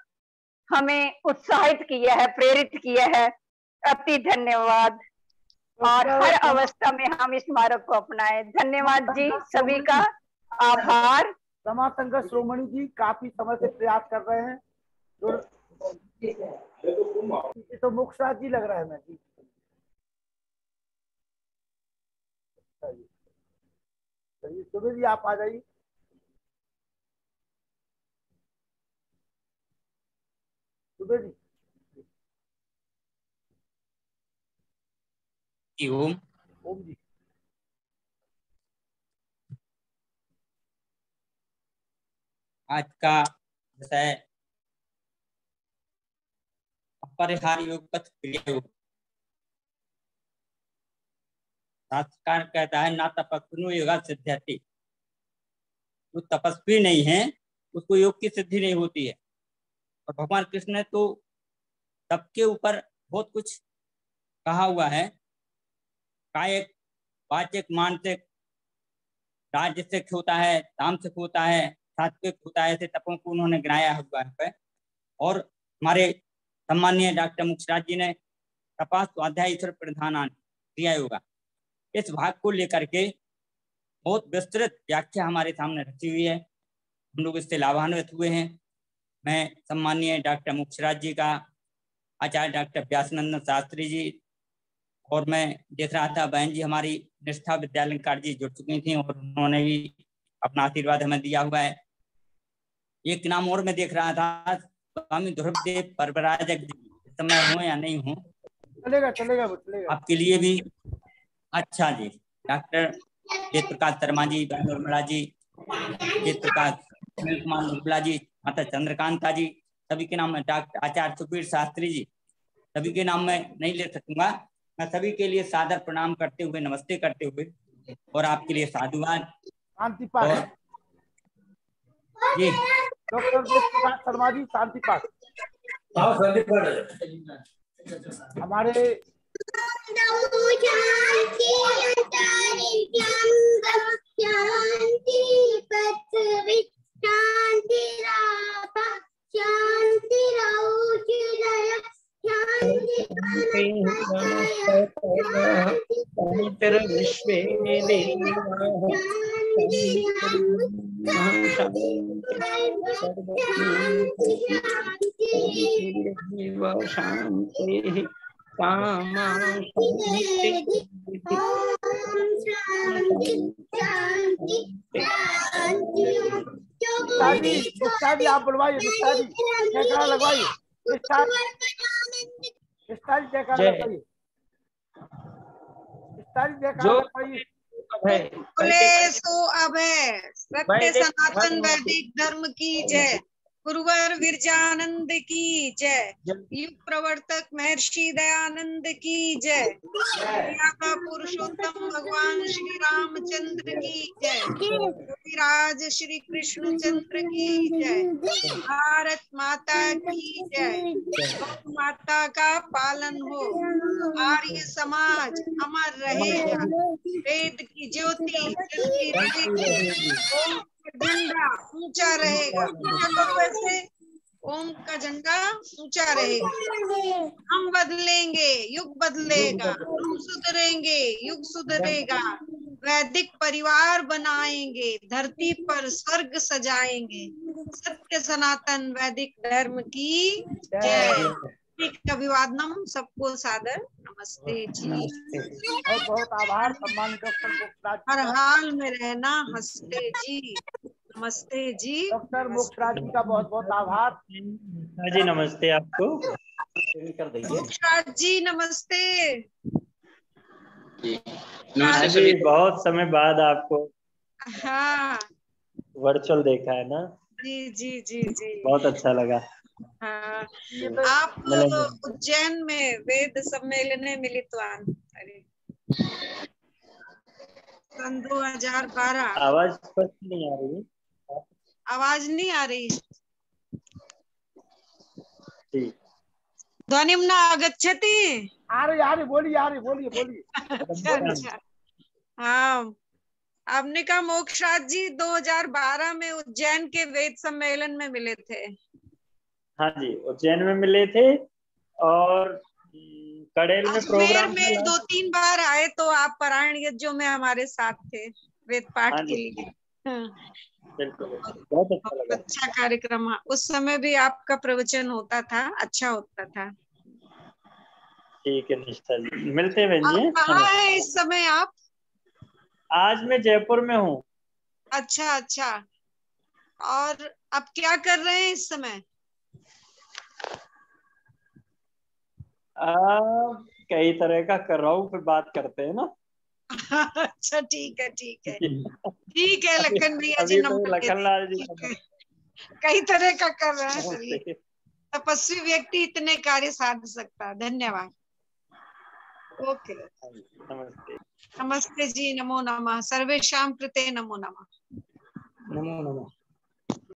Speaker 8: हमें उत्साहित किया है, प्रेरित किया है। अति धन्यवाद। और हर अवस्था में हम इस मार्ग को अपनाएं। धन्यवाद जी, सभी का आभार।
Speaker 3: समा संघ श्रोमणी जी काफी समय से प्रयास कर रहे हैं। तो मोक्षराज जी लग रहा है मैं जी। चलिए सुबह भी आप आ जाइए। सुबह जी
Speaker 1: ओम
Speaker 3: ओम जी।
Speaker 1: आज का विषय अपरिहार्य युगपथ क्रिया योग। शास्त्रकार कहता है ना तपस्विनो योगा सिद्ध्यति। जो तपस्वी नहीं है उसको योग की सिद्धि नहीं होती है। और भगवान कृष्ण ने तो सबके ऊपर बहुत कुछ कहा हुआ है। कायिक वाचिक मानसिक राजसिक होता है, तामसिक होता है, सात्विक होता है, ऐसे तपों को उन्होंने गिनाया हुआ है। और हमारे सम्मानीय डॉक्टर मुक्षराज जी ने तपास स्वाध्याय ईश्वर प्रधान क्रिया योगा इस भाग को लेकर के बहुत विस्तृत व्याख्या हमारे सामने रखी हुई है। हम लोग इससे लाभान्वित हुए हैं। मैं सम्मानीय डॉक्टर मुक्षराज जी का, आचार्य डॉक्टर व्यासनंदन शास्त्री जी, और मैं देख रहा था बहन जी हमारी निष्ठा विद्यालंकार जी जुड़ चुकी थी और उन्होंने भी अपना आशीर्वाद हमें दिया हुआ है। एक नाम और मैं देख रहा था, स्वामी ध्रुवदेव परवराजक जी, इस समय हो या नहीं हो?
Speaker 3: चलेगा चलेगा वो चलेगा।
Speaker 1: आपके लिए भी अच्छा जी। डॉक्टर वेद प्रकाश शर्मा जी, बहन उर्मिला जी, वेद प्रकाश सुनील कुमार निर्मला जी, माता चंद्रकांता जी, सभी के नाम में, डॉक्टर आचार्य सुखबीर शास्त्री जी, सभी के नाम में नहीं ले सकूंगा। मैं सभी के लिए सादर प्रणाम करते हुए, नमस्ते करते हुए, और आपके लिए साधुवाद।
Speaker 3: शांति पाठ
Speaker 1: जी
Speaker 3: डॉक्टर वेद प्रकाश शर्मा जी, शांति पाठ हमारे
Speaker 6: शांति
Speaker 3: निष्ठा जी आप बुलवाइए, निष्ठा जी जयकारा लगवाइए, निष्ठा जी जयकारा लगवाइए, निष्ठा जी जयकारा लगवाइए।
Speaker 4: बोले सो अभय सत्य सनातन वैदिक धर्म की जय। गुरुवर विरजानंद की जय। युग प्रवर्तक महर्षि दयानंद की जय। का पुरुषोत्तम भगवान श्री रामचंद्र की जय। विराज श्री कृष्ण चंद्र की जय। भारत माता की जय। गौ माता का पालन हो, आर्य समाज अमर रहेगा, वेद की ज्योति जलती रहेगी, ओम का झंडा ऊंचा रहेगा। ऊंचा करो ऐसे, ओम का झंडा ऊंचा रहेगा। हम बदलेंगे, युग बदलेगा, हम सुधरेंगे, युग सुधरेगा, वैदिक परिवार बनाएंगे, धरती पर स्वर्ग सजाएंगे। सत्य सनातन वैदिक धर्म की जय। अभिवादनम, सबको सादर नमस्ते जी।
Speaker 3: बहुत बहुत आभार सम्मान डॉक्टर मोक्षराज।
Speaker 4: हर हाल में रहना हंसते जी। नमस्ते जी।
Speaker 3: डॉक्टर मोक्षराज जी का बहुत बहुत आभार।
Speaker 9: जी नमस्ते आपको।
Speaker 4: मोक्षराज जी नमस्ते।
Speaker 9: हाँ जी, बहुत समय बाद आपको
Speaker 4: हाँ
Speaker 9: वर्चुअल देखा है ना।
Speaker 4: जी जी जी जी
Speaker 9: बहुत अच्छा लगा।
Speaker 4: हाँ, आप उज्जैन में वेद सम्मेलन में मिलितवान, अरे सन 2012।
Speaker 9: आवाज स्पष्ट नहीं आ रही।
Speaker 4: आवाज नहीं आ रही।
Speaker 9: ठीक।
Speaker 4: ध्वनिम न आगच्छति।
Speaker 3: आ रही बोलिए बोलिए।
Speaker 4: अच्छा हाँ, आपने कहा मोक्षराज जी 2012 में उज्जैन के वेद सम्मेलन में मिले थे।
Speaker 9: हाँ जी, उज्जैन में मिले थे और कड़ेल में प्रोग्राम
Speaker 4: में 2-3 बार आए तो आप पारायण यज्ञों में हमारे साथ थे वेद पाठ के लिए।
Speaker 9: बिल्कुल, बहुत अच्छा लगा।
Speaker 4: अच्छा कार्यक्रम, उस समय भी आपका प्रवचन होता था, अच्छा होता था।
Speaker 9: ठीक है निष्ठा जी, मिलते हैं बहन जी।
Speaker 4: कहाँ है इस समय आप?
Speaker 9: आज मैं जयपुर में हूँ।
Speaker 4: अच्छा अच्छा, और अब क्या कर रहे हैं इस समय?
Speaker 9: कई तरह का कर रहा हूँ, फिर बात करते हैं ना।
Speaker 4: अच्छा ठीक है ठीक है ठीक है, लखन भैया जी
Speaker 9: अभी तो
Speaker 4: नंबर
Speaker 9: लखन लाल जी
Speaker 4: कई तरह का कर रहे हैं। चलिए,
Speaker 9: नमस्ते।
Speaker 4: तपस्वी व्यक्ति इतने कार्य साध सकता है। धन्यवाद। ओके,
Speaker 9: नमस्ते।
Speaker 4: नमस्ते जी, नमो नमः, सर्वेषां कृते नमो नमः।
Speaker 6: नमो नमः।